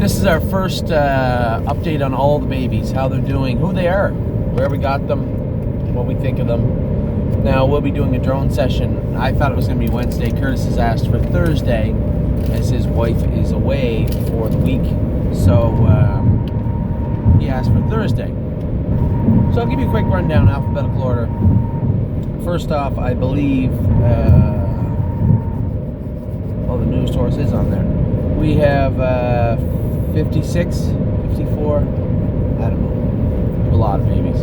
This is our first update on all the babies, how they're doing, who they are, where we got them, what we think of them. Now, we'll be doing a drone session. I thought it was going to be Wednesday. Curtis has asked for Thursday, as his wife is away for the week. So, he asked for Thursday. So I'll give you a quick rundown, alphabetical order. First off, I believe, the newest horse is on there. We have 56, 54, I don't know, a lot of babies.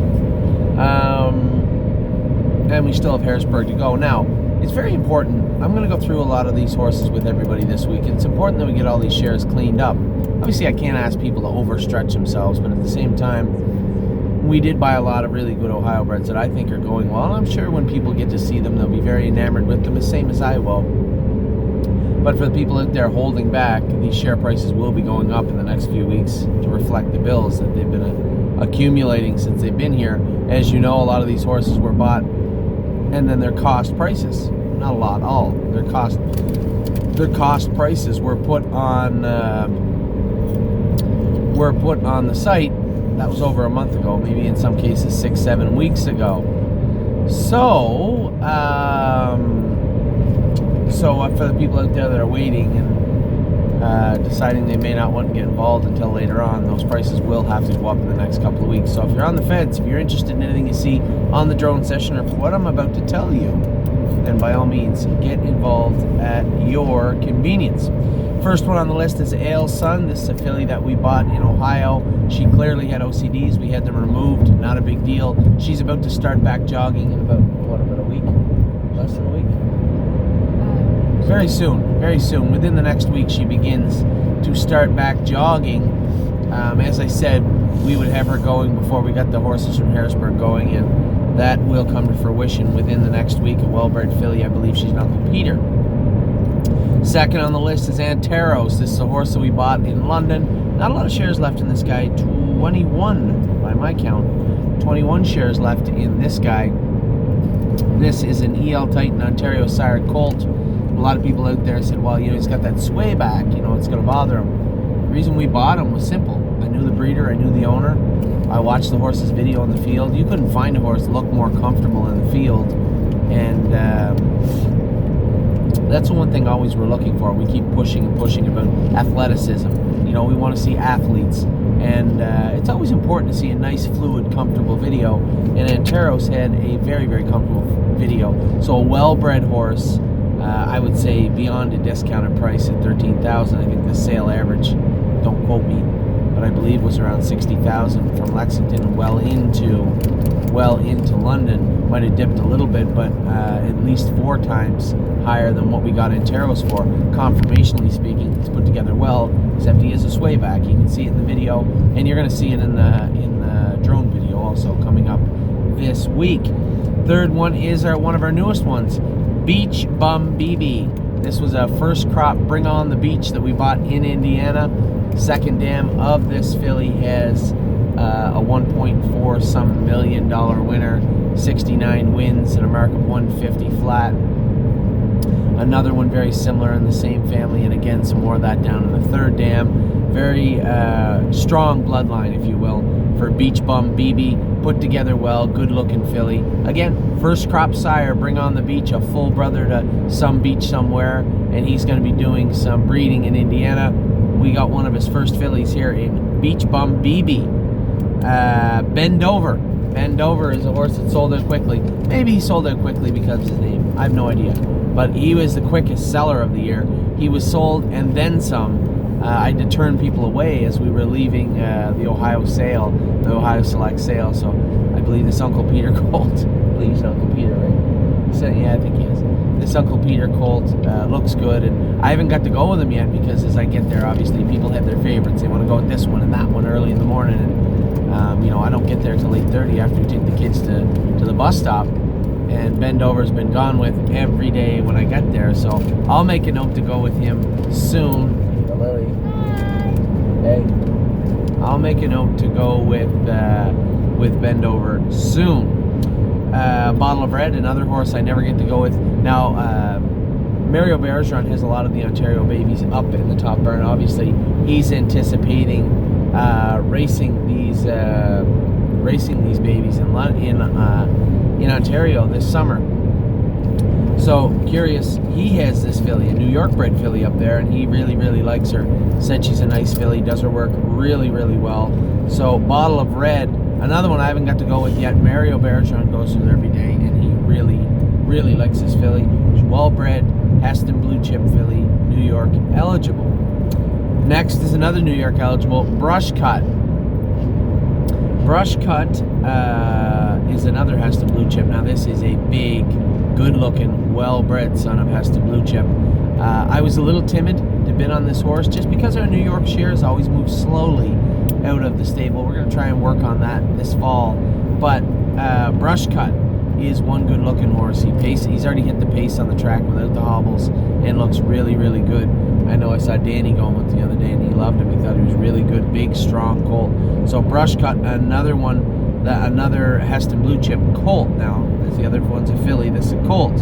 And we still have Harrisburg to go. Now, it's very important. I'm going to go through a lot of these horses with everybody this week. It's important that we get all these shares cleaned up. Obviously, I can't ask people to overstretch themselves, but at the same time, we did buy a lot of really good Ohio breds that I think are going well. I'm sure when people get to see them, they'll be very enamored with them, the same as I will. But for the people out there holding back, these share prices will be going up in the next few weeks to reflect the bills that they've been accumulating since they've been here. As you know, a lot of these horses were bought and then their cost prices, not a lot, all their cost prices were put on the site. That was over a month ago, maybe in some cases 6-7 weeks ago. So for the people out there that are waiting and deciding they may not want to get involved until later on, those prices will have to go up in the next couple of weeks. So if you're on the fence, if you're interested in anything you see on the drone session or for what I'm about to tell you, then by all means, get involved at your convenience. First one on the list is Ale's Son. This is a filly that we bought in Ohio. She clearly had OCDs. We had them removed. Not a big deal. She's about to start back jogging in about a week? Less than a week? Very soon. Very soon. Within the next week, she begins to start back jogging. As I said, we would have her going before we got the horses from Harrisburg going, and that will come to fruition within the next week. A well-bred filly. I believe she's an Uncle Peter. Second on the list is Anteros. This is a horse that we bought in London. Not a lot of shares left in this guy. 21 by my count. 21 shares left in this guy. This is an EL Titan Ontario sire colt. A lot of people out there said, well, he's got that sway back, it's going to bother him. The reason we bought him was simple. I knew the breeder, I knew the owner. I watched the horse's video in the field. You couldn't find a horse look more comfortable in the field. And that's the one thing always we're looking for. We keep pushing and pushing about athleticism. We want to see athletes. And it's always important to see a nice, fluid, comfortable video. And Anteros had a very, very comfortable video. So a well-bred horse, I would say beyond a discounted price at $13,000. I think the sale average, don't quote me, but I believe was around $60,000 from Lexington well into London. Might have dipped a little bit, but at least 4 times higher than what we got Anteros for. Conformationally speaking, it's put together well, except he is a sway back. You can see it in the video, and you're going to see it in the drone video also coming up this week. Third one is one of our newest ones, Beach Bum BB. This was a first crop Bring On the Beach that we bought in Indiana. Second dam of this filly has a 1.4 some million dollar winner, 69 wins, an American 150 flat. Another one very similar in the same family, and again some more of that down in the third dam. Very strong bloodline, if you will, for Beach Bum BB. Put together well, good looking filly. Again, first crop sire, Bring On the Beach, a full brother to Some Beach Somewhere, and he's going to be doing some breeding in Indiana. We got one of his first fillies here in Beach Bum BB. Bend Over. Bend Over is a horse that sold out quickly. Maybe he sold out quickly because of his name. I have no idea. But he was the quickest seller of the year. He was sold and then some. I had to turn people away as we were leaving the Ohio sale, the Ohio Select sale. So I believe this Uncle Peter colt, I believe he's Uncle Peter, right? So, yeah, I think he is. This Uncle Peter colt looks good, and I haven't got to go with him yet because as I get there, obviously people have their favorites. They want to go with this one and that one early in the morning, and I don't get there till 8:30 after we take the kids to the bus stop. And Bend Over's been gone with every day when I get there, so I'll make a note to go with him soon. Lily. Hey. I'll make a note to go with Bend Over soon. Bottle of Red, another horse I never get to go with. Now, Mario Bergeron has a lot of the Ontario babies up in the top burn. Obviously, he's anticipating racing these babies in Ontario this summer. So curious, he has this filly, a New York bred filly up there, and he really, really likes her. Said she's a nice filly, does her work really, really well. So Bottle of Red, another one I haven't got to go with yet. Mario Bergeron goes with her every day, and he really, really likes this filly. She's well bred, Heston Blue Chip filly, New York eligible. Next is another New York eligible, Brush Cut. Brush Cut is another Heston Blue Chip. Now this is a big, good-looking, well-bred son of Heston Blue Chip. I was a little timid to bid on this horse just because our New York shares always move slowly out of the stable. We're going to try and work on that this fall. But Brush Cut is one good-looking horse. He's already hit the pace on the track without the hobbles and looks really, really good. I know I saw Danny going with the other day, and he loved him. He thought he was really good, big, strong colt. So Brush Cut, another one. Another Heston Blue Chip colt. Now, the other one's a filly. This is a colt,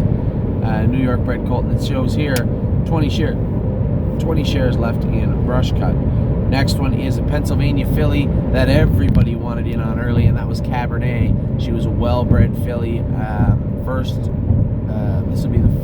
New York bred colt, and it shows here 20 shares left in Brush Cut. Next one is a Pennsylvania filly that everybody wanted in on early, and that was Cabernet. She was a well-bred filly. This will be the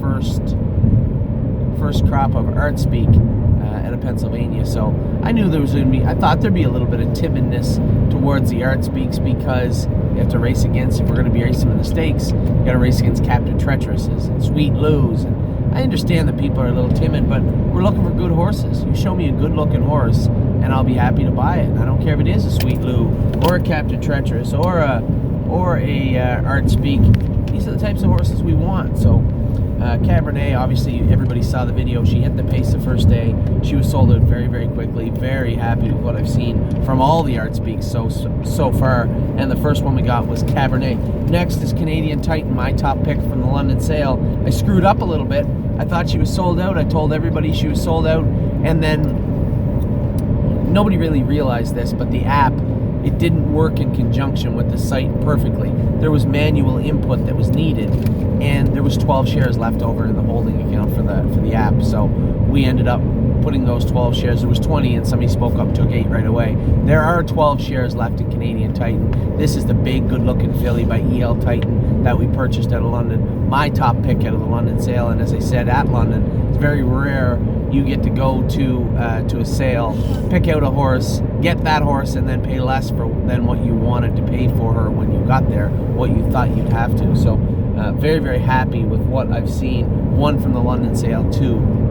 first crop of Art Speak out of Pennsylvania. So I knew there was going to be, I thought there'd be a little bit of timidness towards the Art Speaks because you have to race against, if we're going to be racing in the stakes, you got to race against Captain Treacherouses and Sweet Lou's. And I understand that people are a little timid, but we're looking for good horses. You show me a good-looking horse, and I'll be happy to buy it. I don't care if it is a Sweet Lou or a Captain Treacherous or a Art Speak. These are the types of horses we want. So Cabernet, obviously everybody saw the video. She hit the pace the first day. She was sold out very, very quickly. Very happy with what I've seen from all the Art Speaks so far. And the first one we got was Cabernet. Next is Canadian Titan, my top pick from the London sale. I screwed up a little bit. I thought she was sold out. I told everybody she was sold out. And then nobody really realized this, but the app, it didn't work in conjunction with the site perfectly. There was manual input that was needed, and there was 12 shares left over in the holding account for the app. So we ended up putting those 12 shares. There was 20, and somebody spoke up, took 8 right away. There are 12 shares left in Canadian Titan. This is the big, good-looking filly by EL Titan that we purchased out of London. My top pick out of the London sale, and as I said, at London, it's very rare you get to go to a sale, pick out a horse, get that horse, and then pay less than what you wanted to pay for her when you got there, what you thought you'd have to. So very, very happy with what I've seen. 1 from the London sale, 2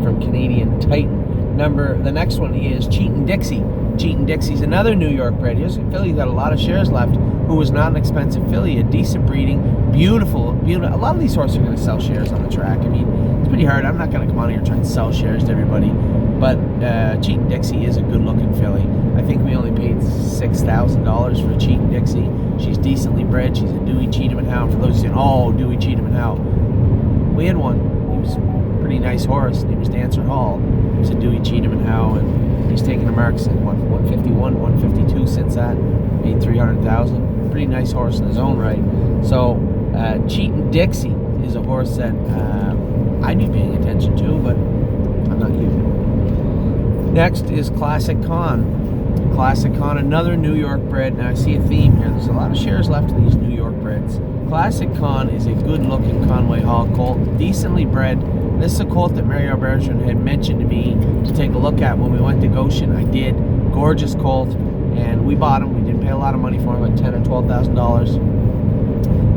from Canadian Titan. The next one is Cheatin Dixie. Cheatin Dixie's another New York bred. Here's a filly got a lot of shares left, who was not an expensive filly, a decent breeding, beautiful. A lot of these horses are going to sell shares on the track. I mean, it's pretty hard. I'm not going to come out here and try and sell shares to everybody, but Cheatin Dixie is a good-looking filly. I think we only paid $6,000 for Cheatin Dixie. She's decently bred. She's a Dewey Cheatham Howe. For those who say, oh, Dewey Cheatham Howe, we had one. He was a pretty nice horse. His name was Dancer Hall. He was a Dewey Cheatham Howe, and he's taken the marks at 151, 152 since that. Made $300,000. Pretty nice horse in his own right. So Cheatin Dixie is a horse that I'd be paying attention to, but I'm not you. Next is Classic Con. Classic Con, another New York bred. Now I see a theme here. There's a lot of shares left of these New York breds. Classic Con is a good-looking Conway Hall colt, decently bred. This is a colt that Mario Bergeron had mentioned to me to take a look at when we went to Goshen. I did. Gorgeous colt, and we bought him. We didn't pay a lot of money for him, like $10,000 or $12,000.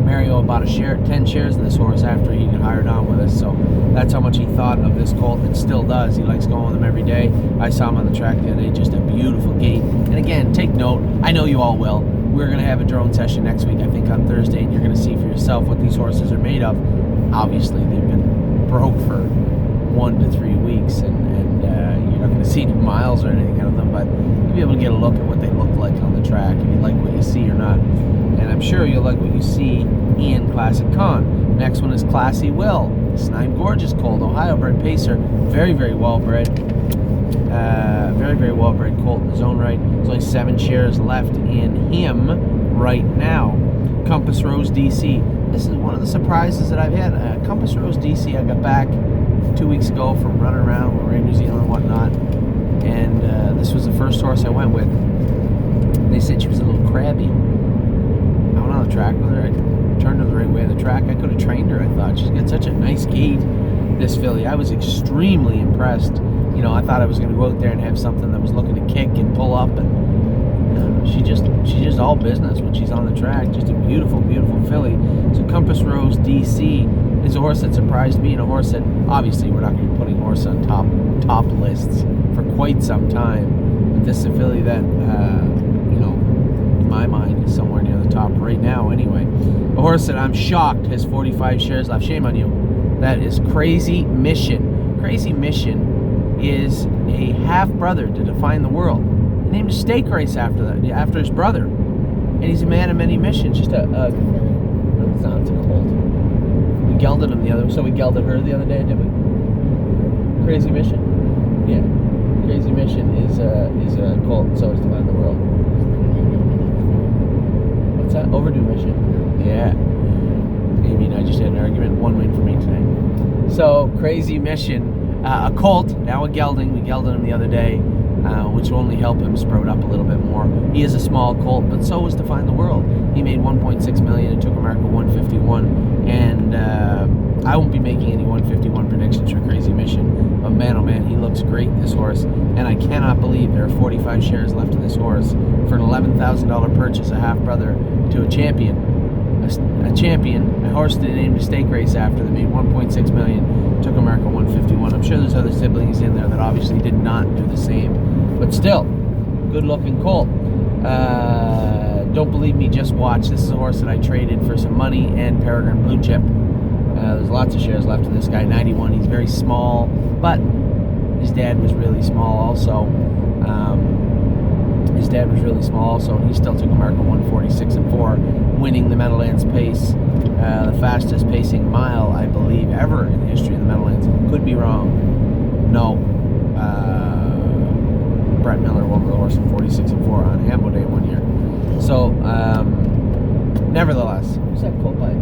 Mario bought 10 shares of this horse after he got hired on with us, so that's how much he thought of this colt, and still does. He likes going with him every day. I saw him on the track the other day, just a beautiful gait. And again, take note, I know you all will, we're going to have a drone session next week, I think on Thursday, and you're going to see for yourself what these horses are made of. Obviously, they've been broke for 1 to 3 weeks, and you're not going to see miles or anything out of them, but you'll be able to get a look at what they look like on the track, if you like what you see or not. And I'm sure you'll like what you see in Classic Con. Next one is Classy Will. This Snime Gorgeous colt, Ohio bred pacer, very, very well bred. Very, very well bred colt in his own right. There's only 7 shares left in him right now. Compass Rose DC. This is one of the surprises that I've had. Compass Rose DC, I got back 2 2 weeks ago from running around. We were in New Zealand and whatnot. And this was the first horse I went with. They said she was a little crabby. I went on the track with her. I turned her the right way of the track. I could have trained her, I thought. She's got such a nice gait, this filly. I was extremely impressed. You know, I thought I was going to go out there and have something that was looking to kick and pull up, and she's just all business when she's on the track. Just a beautiful, beautiful filly. So Compass Rose DC is a horse that surprised me, and a horse that obviously we're not going to be putting horse on top lists for quite some time. But this is a filly that you know, in my mind is somewhere near the top right now. Anyway, a horse that I'm shocked has 45 shares left. Shame on you. That is Crazy Mission. Crazy Mission is a half brother to Define the World. He named a stake race after his brother, and he's a man of many missions. Just it's not a colt. We gelded him the other, so we gelded her the other day, did we? Crazy Mission, yeah. Crazy Mission is a colt, and so is Define the World. What's that? Overdue Mission, yeah. Amy and I just had an argument. One win for me today. So Crazy Mission. A colt, now a gelding. We gelded him the other day, which will only help him sprout up a little bit more. He is a small colt, but so was Define the World. He made $1.6 million and took America 151. And I won't be making any 151 predictions for Crazy Mission. But man, oh man, he looks great, this horse. And I cannot believe there are 45 shares left of this horse for an $11,000 purchase, a half brother to a champion. A champion, a horse they named a stake race after, that made $1.6 million, took America 151. I'm sure there's other siblings in there that obviously did not do the same, but still, good looking colt. Don't believe me, just watch. This is a horse that I traded for some money and Peregrine Blue Chip. There's lots of shares left of this guy. 91. He's very small, but his dad was really small also. And he still took America 146-4, winning the Meadowlands Pace, the fastest pacing mile, I believe, ever in the history of the Meadowlands. Could be wrong. No. Brett Miller won the horse in 46-4 on Hambo Day one year. So, nevertheless, who's that quote by?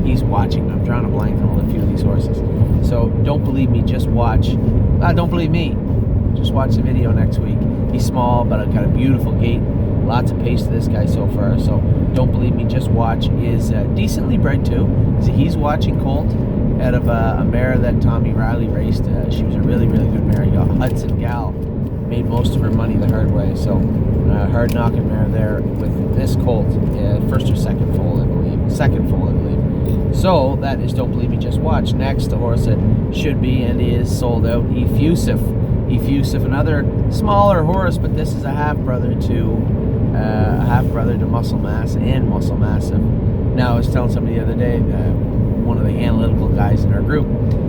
He's watching. I'm drawing a blank on a few of these horses. So don't believe me, just watch. Don't believe me. Just watch the video next week. He's small, but got a beautiful gait. Lots of pace to this guy so far. So don't believe me, just watch. Is decently bred too. So he's watching colt out of a mare that Tommy Riley raced. She was a really, really good mare. He got Hudson Gal. Made most of her money the hard way. So hard knocking mare there with this colt. First or second foal, I believe. Second foal, I believe. So that is Don't Believe Me, Just Watch. Next, the horse that should be and is sold out, Effusive. Effusive, another smaller horse, but this is a half brother to Muscle Mass and Muscle Massive. Now, I was telling somebody the other day, one of the analytical guys in our group,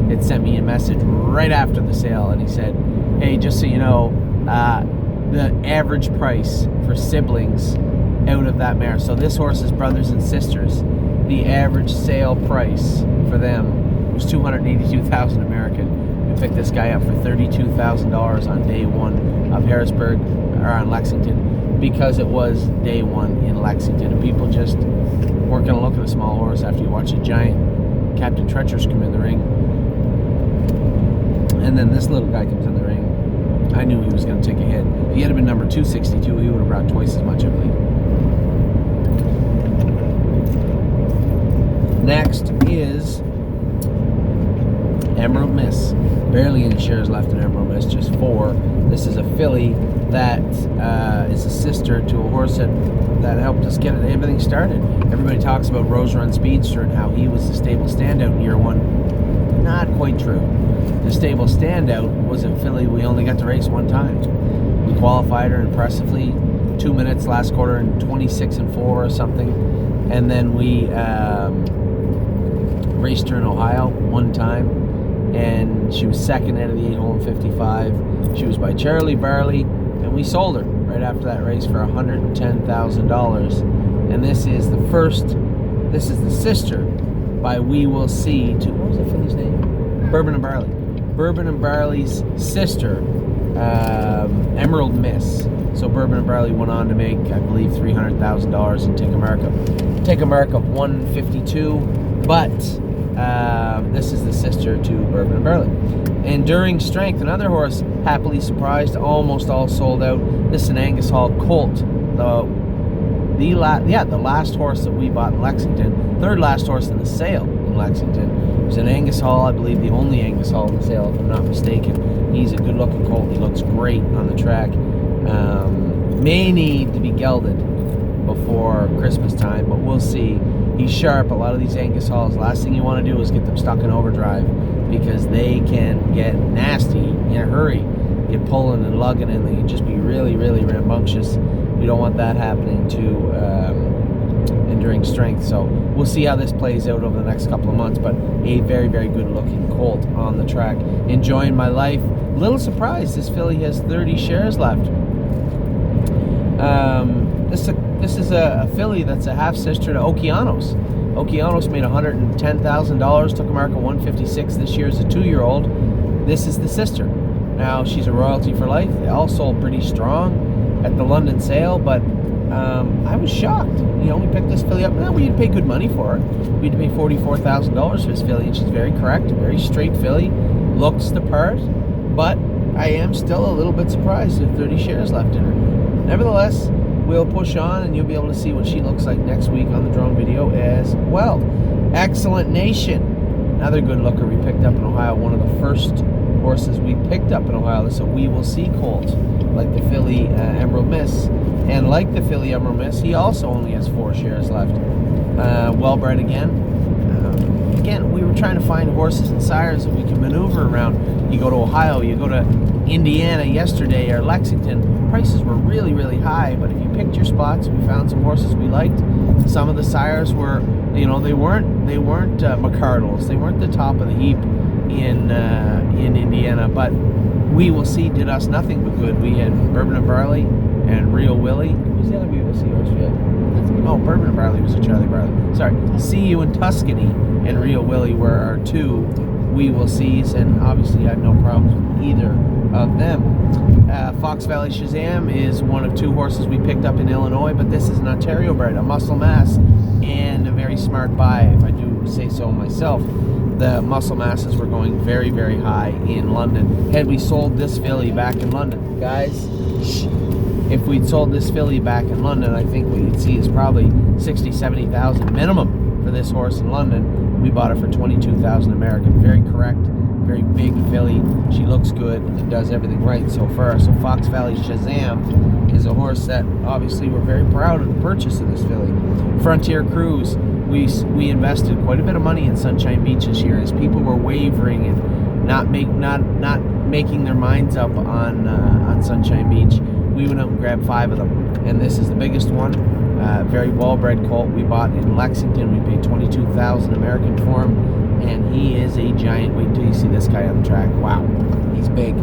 had sent me a message right after the sale, and he said, "Hey, just so you know, the average price for siblings out of that mare." So this horse's brothers and sisters, the average sale price for them was $282,000 American. We picked this guy up for $32,000 on day one of Harrisburg, or on Lexington, because it was day one in Lexington, and people just weren't going to look at a small horse after you watch a giant Captain Treacherous come in the ring. And then this little guy comes in the ring. I knew he was going to take a hit. If he had been number 262, he would have brought twice as much, I believe. Next is Emerald Miss. Barely any shares left in Emerald Miss, just 4. This is a filly that is a sister to a horse that helped us get everything started. Everybody talks about Rose Run Speedster and how he was the stable standout in year 1. Not quite true. The stable standout was a filly we only got to race one time. We qualified her impressively, 2 minutes last quarter in 26-4 or something, and then we raced her in Ohio one time, and she was second out of the 8-hole in 55. She was by Charlie Barley, and we sold her right after that race for $110,000. And this is the sister by We Will See to, what was that filly's name? Bourbon and Barley. Bourbon and Barley's sister, Emerald Miss. So Bourbon and Barley went on to make, I believe, $300,000 and take America 152. But This is the sister to Bourbon and Barley. Enduring Strength, another horse, happily surprised, almost all sold out. This is an Angus Hall colt. The last horse that we bought in Lexington, third last horse in the sale in Lexington. It was an Angus Hall, I believe the only Angus Hall in the sale, if I'm not mistaken. He's a good-looking colt. He looks great on the track. May need to be gelded before Christmas time, but we'll see. He's sharp. A lot of these Angus Halls, last thing you want to do is get them stuck in overdrive, because they can get nasty in a hurry, get pulling and lugging, and they can just be really, really rambunctious. We don't want that happening to Enduring Strength. So we'll see how this plays out over the next couple of months, but a very, very good looking colt on the track. Enjoying my life. Little surprised, this filly has 30 shares left. This is a filly that's a half sister to Okeanos. Okeanos made $110,000, took a mark of 156 this year as a 2-year-old. This is the sister. Now she's a royalty for life. They all sold pretty strong at the London sale, but I was shocked. You know, we picked this filly up. Now we had to pay good money for it. We had to pay $44,000 for this filly, and she's very correct, a very straight filly, looks the part, but I am still a little bit surprised with 30 shares left in her. Nevertheless, we'll push on, and you'll be able to see what she looks like next week on the drone video as well. Excellent Nation, another good looker we picked up in Ohio. One of the first horses we picked up in Ohio. This is a We Will See colt, like the filly Emeril Miss. And like the filly Emeril Miss, he also only has 4 shares left. Well-bred again. Again, we were trying to find horses and sires that we can maneuver around. You go to Ohio, you go to Indiana yesterday, or Lexington, prices were really, really high, but if you picked your spots, we found some horses we liked. Some of the sires were, you know, they weren't McCardles, they weren't the top of the heap in Indiana, but We Will See did us nothing but good. We had Bourbon and Barley and Real Willie. Who's the other We Will See horse we had? Oh, Bourbon and Barley was a Charlie Barley. Sorry, See You in Tuscany and Real Willie were our 2 We Will Sees, and obviously I have no problems with either of them. Fox Valley Shazam is one of 2 horses we picked up in Illinois, but this is an Ontario bred, a muscle mass, and a very smart buy, if I do say so myself. The muscle masses were going very, very high in London. Had we sold this filly back in London, guys, if we'd sold this filly back in London, I think what you'd see is probably 60, 70,000 minimum for this horse in London. We bought it for 22,000 American. Very correct, very big filly. She looks good and does everything right so far. So Fox Valley Shazam is a horse that obviously we're very proud of the purchase of this filly. Frontier Cruise, we invested quite a bit of money in Sunshine Beach this year as people were wavering and not making their minds up on Sunshine Beach. We went out and grabbed 5 of them, and this is the biggest one. Very well-bred colt we bought in Lexington. We paid 22,000 American for him, and he is a giant. Wait until you see this guy on the track. Wow, he's big.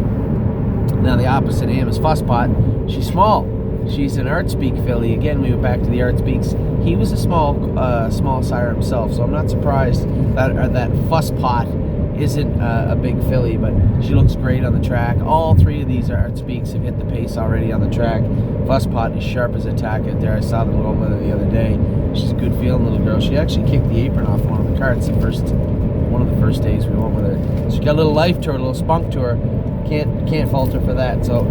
Now the opposite of him is Fusspot. She's small. She's an Artspeak filly. Again, we went back to the Artspeaks. He was a small sire himself, so I'm not surprised that Fusspot isn't a big filly, but she looks great on the track. All 3 of these Artspeaks have hit the pace already on the track. Fusspot is sharp as a tack out there. I saw them going with her the other day. She's a good feeling little girl. She actually kicked the apron off one of the carts one of the first days we went with her. She's got a little life to her, a little spunk to her. Can't fault her for that. So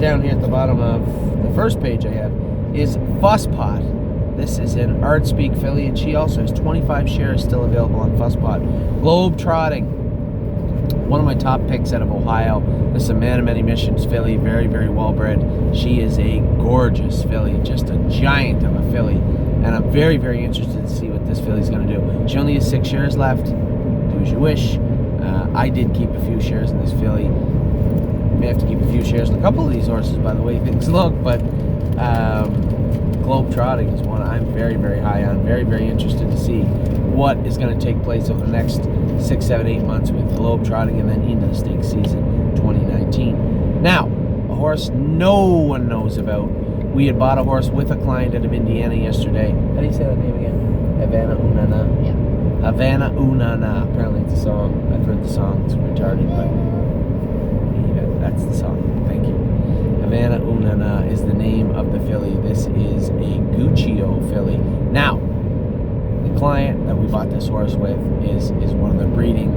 down here at the bottom of the first page I have is Fusspot. This is an Artspeak filly, and she also has 25 shares still available on Fusspot. Globe Trotting, one of my top picks out of Ohio. This is a Man of Many Missions filly, very, very well bred. She is a gorgeous filly, just a giant of a filly, and I'm very, very interested to see what this filly's going to do. She only has 6 shares left. Do as you wish. I did keep a few shares in this filly. May have to keep a few shares in a couple of these horses, by the way things look, but Globe Trotting is one I'm very, very high on. Very, very interested to see what is going to take place over the next 6, 7, 8 months with Globe Trotting, and then into the stakes season 2019. Now, a horse no one knows about. We had bought a horse with a client out of Indiana yesterday. How do you say that name again? Havana Unana? Yeah. Havana Unana. Apparently it's a song. I've heard the song. It's retarded, but yeah, that's the song. Thank you. Havana Unana is the name of the filly. This is a Guccio filly. Now, the client that we bought this horse with is one of the breeding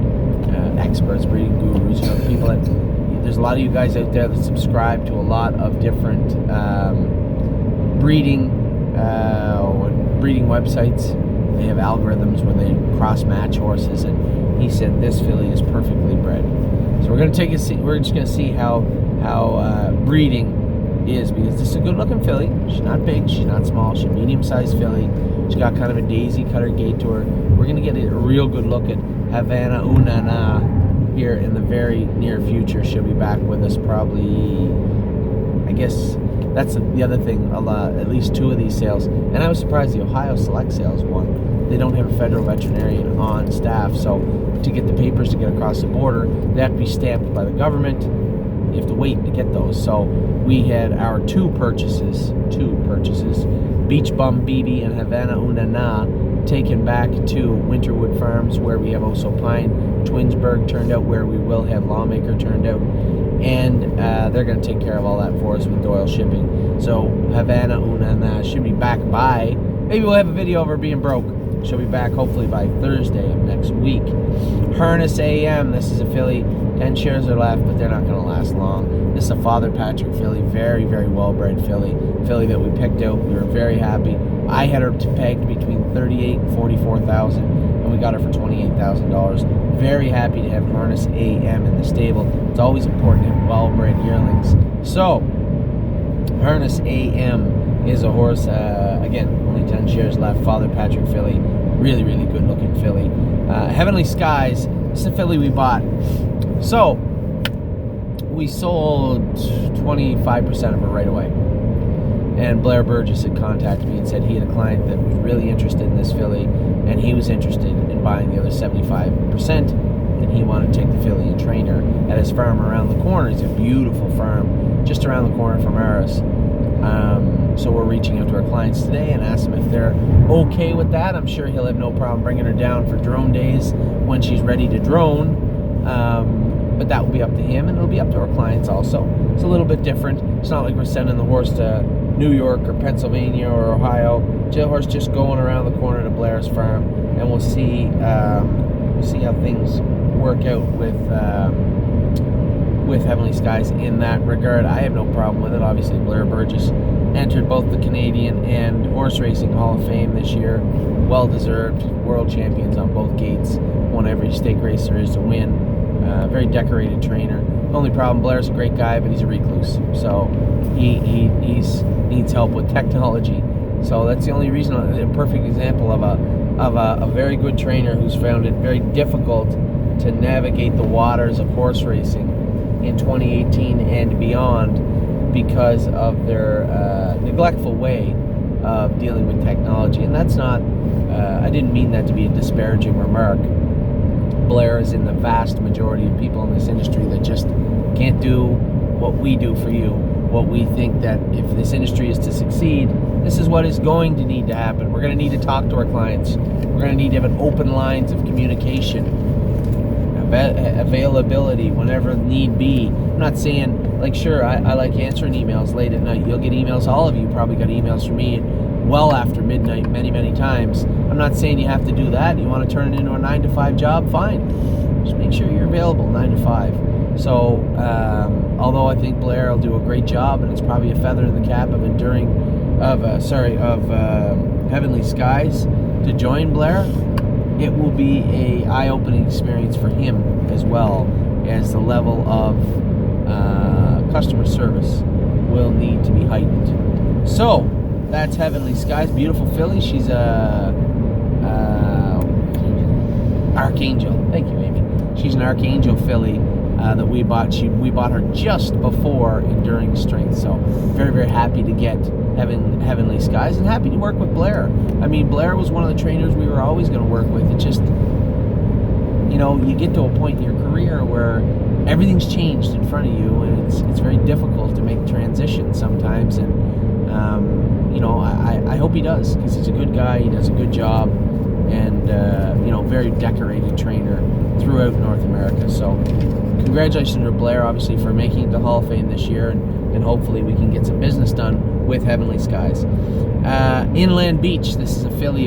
experts, breeding gurus. You know, the people that, there's a lot of you guys out there that subscribe to a lot of different breeding websites. They have algorithms where they cross-match horses, and he said this filly is perfectly bred. So we're going to take a see. We're just going to see how breeding is, because this is a good-looking filly. She's not big, she's not small, she's a medium-sized filly. She's got kind of a daisy cutter gait to her. We're going to get a real good look at Havana Unana here in the very near future. She'll be back with us probably, I guess. That's the other thing, at least 2 of these sales. And I was surprised the Ohio Select sales won. They don't have a federal veterinarian on staff, so to get the papers to get across the border, they have to be stamped by the government. You have to wait to get those. So we had our two purchases, Beach Bum BB and Havana Unana, taken back to Winterwood Farms, where we have Oso Pine. Twinsburg turned out, where we will have Lawmaker turned out. And they're going to take care of all that for us with Doyle Shipping. So Havana Unana should be back by, maybe we'll have a video of her being broke. She'll be back hopefully by Thursday of next week. Harness AM, this is a filly. 10 shares are left, but they're not going to last long. This is a Father Patrick filly, very, very well-bred filly that we picked out. We were very happy. I had her pegged between $38,000 and $44,000, and we got her for $28,000. Very happy to have Harness AM in the stable. It's always important to have well-bred yearlings. So, Harness AM is a horse, again, only 10 shares left. Father Patrick filly, really, really good-looking filly. Heavenly Skies, this is a filly we bought. So, we sold 25% of her right away. And Blair Burgess had contacted me and said he had a client that was really interested in this filly, and he was interested in buying the other 75%, and he wanted to take the filly and train her at his farm around the corner. It's a beautiful farm just around the corner from ours. So we're reaching out to our clients today and ask them if they're okay with that. I'm sure he'll have no problem bringing her down for drone days when she's ready to drone. But that will be up to him, and it'll be up to our clients also. It's a little bit different. It's not like we're sending the horse to New York or Pennsylvania or Ohio. The horse just going around the corner to Blair's farm, and we'll see how things work out with Heavenly Skies in that regard. I have no problem with it. Obviously, Blair Burgess entered both the Canadian and Horse Racing Hall of Fame this year. Well-deserved. World champions on both gates. Won every stake race there is to win. Very decorated trainer. The only problem, Blair's a great guy, but he's a recluse. So he needs help with technology. So that's the only reason, a perfect example of a very good trainer who's found it very difficult to navigate the waters of horse racing in 2018 and beyond because of their neglectful way of dealing with technology. And that's not, I didn't mean that to be a disparaging remark. Blair is in the vast majority of people in this industry that just can't do what we do for you. What we think that if this industry is to succeed, this is what is going to need to happen. We're going to need to talk to our clients. We're going to need to have an open lines of communication, availability whenever need be. I'm not saying, like, sure, I like answering emails late at night. You'll get emails. All of you probably got emails from me well after midnight many, many times. I'm not saying you have to do that. You want to turn it into a 9-to-5 job? Fine. Just make sure you're available 9 to 5. So, although I think Blair will do a great job, and it's probably a feather in the cap of Heavenly Skies to join Blair, it will be a eye-opening experience for him as well, as the level of customer service will need to be heightened. So, that's Heavenly Skies. Beautiful filly. She's a Archangel. Thank you, Amy. She's an Archangel filly that we bought. We bought her just before Enduring Strength. So very, very happy to get Heavenly Skies, and happy to work with Blair. I mean, Blair was one of the trainers we were always going to work with. It just, you get to a point in your career where everything's changed in front of you, and it's very difficult to make transitions sometimes. And I hope he does, because he's a good guy. He does a good job, and very decorated trainer throughout North America. So congratulations to Blair, obviously, for making it to Hall of Fame this year, and hopefully we can get some business done with Heavenly Skies. Inland Beach, this is a filly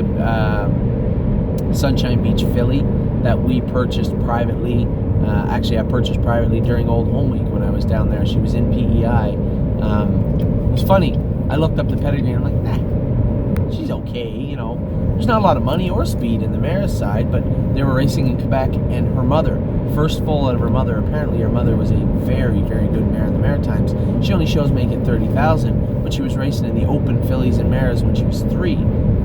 Sunshine Beach filly that we purchased privately. Actually, I purchased privately during Old Home Week when I was down there. She was in PEI. It was funny. I looked up the pedigree and I'm like, she's okay, you know. There's not a lot of money or speed in the mare's side, but they were racing in Quebec, and her mother, first foal out of her mother, apparently her mother was a very, very good mare in the Maritimes. She only shows make it 30,000, but she was racing in the open fillies and mares when she was 3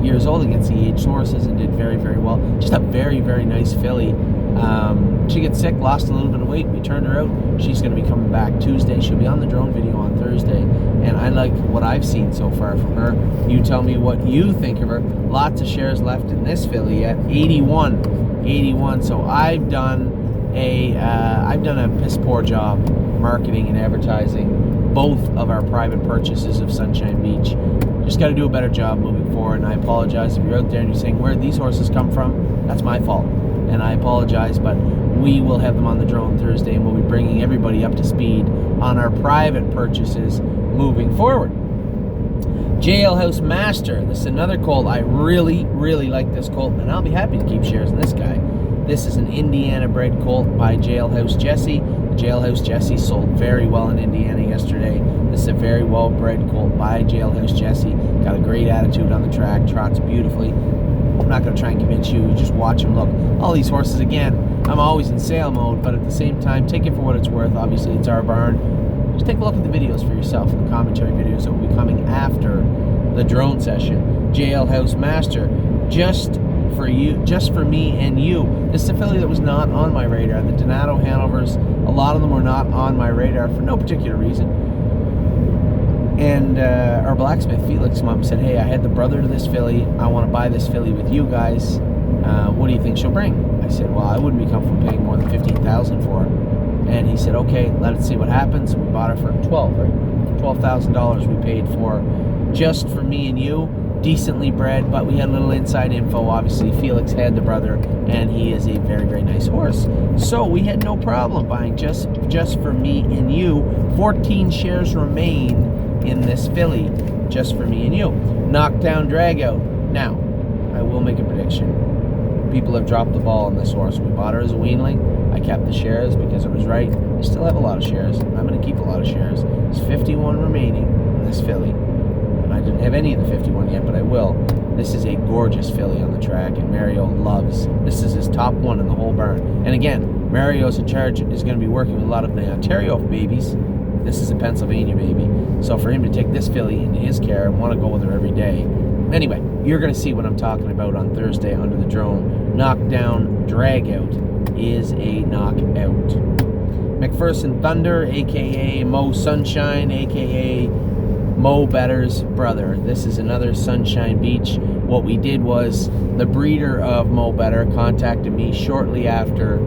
years old against the aged horses and did very, very well. Just a very, very nice filly. She gets sick, lost a little bit of weight. We turned her out. She's going to be coming back Tuesday. She'll be on the drone video on Thursday. And I like what I've seen so far from her. You tell me what you think of her. Lots of shares left in this filly at 81. So I've done a piss poor job marketing and advertising both of our private purchases of Sunshine Beach. Just got to do a better job moving forward. And I apologize if you're out there and you're saying, where did these horses come from? That's my fault. And I apologize, but we will have them on the drone Thursday, and we'll be bringing everybody up to speed on our private purchases moving forward. Jailhouse Master. This is another colt. I really, really like this colt, and I'll be happy to keep shares in this guy. This is an Indiana-bred colt by Jailhouse Jesse. Jailhouse Jesse sold very well in Indiana yesterday. This is a very well-bred colt by Jailhouse Jesse. Got a great attitude on the track, trots beautifully. I'm not going to try and convince you. Just watch them. Look, all these horses, again, I'm always in sale mode, but at the same time, take it for what it's worth. Obviously, it's our barn. Just take a look at the videos for yourself, the commentary videos that will be coming after the drone session. Jailhouse Master, just for you, just for me and you. This is a filly that was not on my radar. The Donato Hanovers, a lot of them were not on my radar for no particular reason. And our blacksmith, Felix, mom said, hey, I had the brother to this filly. I want to buy this filly with you guys. What do you think she'll bring? I said, well, I wouldn't be comfortable paying more than $15,000 for her. And he said, okay, let's see what happens. We bought her for $12,000 we paid for just for me and you. Decently bred, but we had a little inside info. Obviously, Felix had the brother, and he is a very, very nice horse. So we had no problem buying just for me and you. 14 shares remain in this filly, just for me and you. Knockdown Dragout. Now, I will make a prediction. People have dropped the ball on this horse. We bought her as a weanling. I kept the shares because it was right. I still have a lot of shares. I'm going to keep a lot of shares. There's 51 remaining in this filly. And I didn't have any of the 51 yet, but I will. This is a gorgeous filly on the track, and Mario loves. This is his top one in the whole barn. And again, Mario's in charge, is going to be working with a lot of the Ontario babies. This is a Pennsylvania baby. So for him to take this filly into his care and want to go with her every day. Anyway, you're going to see what I'm talking about on Thursday under the drone. Knockdown Dragout is a knockout. McPherson Thunder, a.k.a. Mo Sunshine, a.k.a. Mo Better's brother. This is another Sunshine Beach. What we did was the breeder of Mo Better contacted me shortly after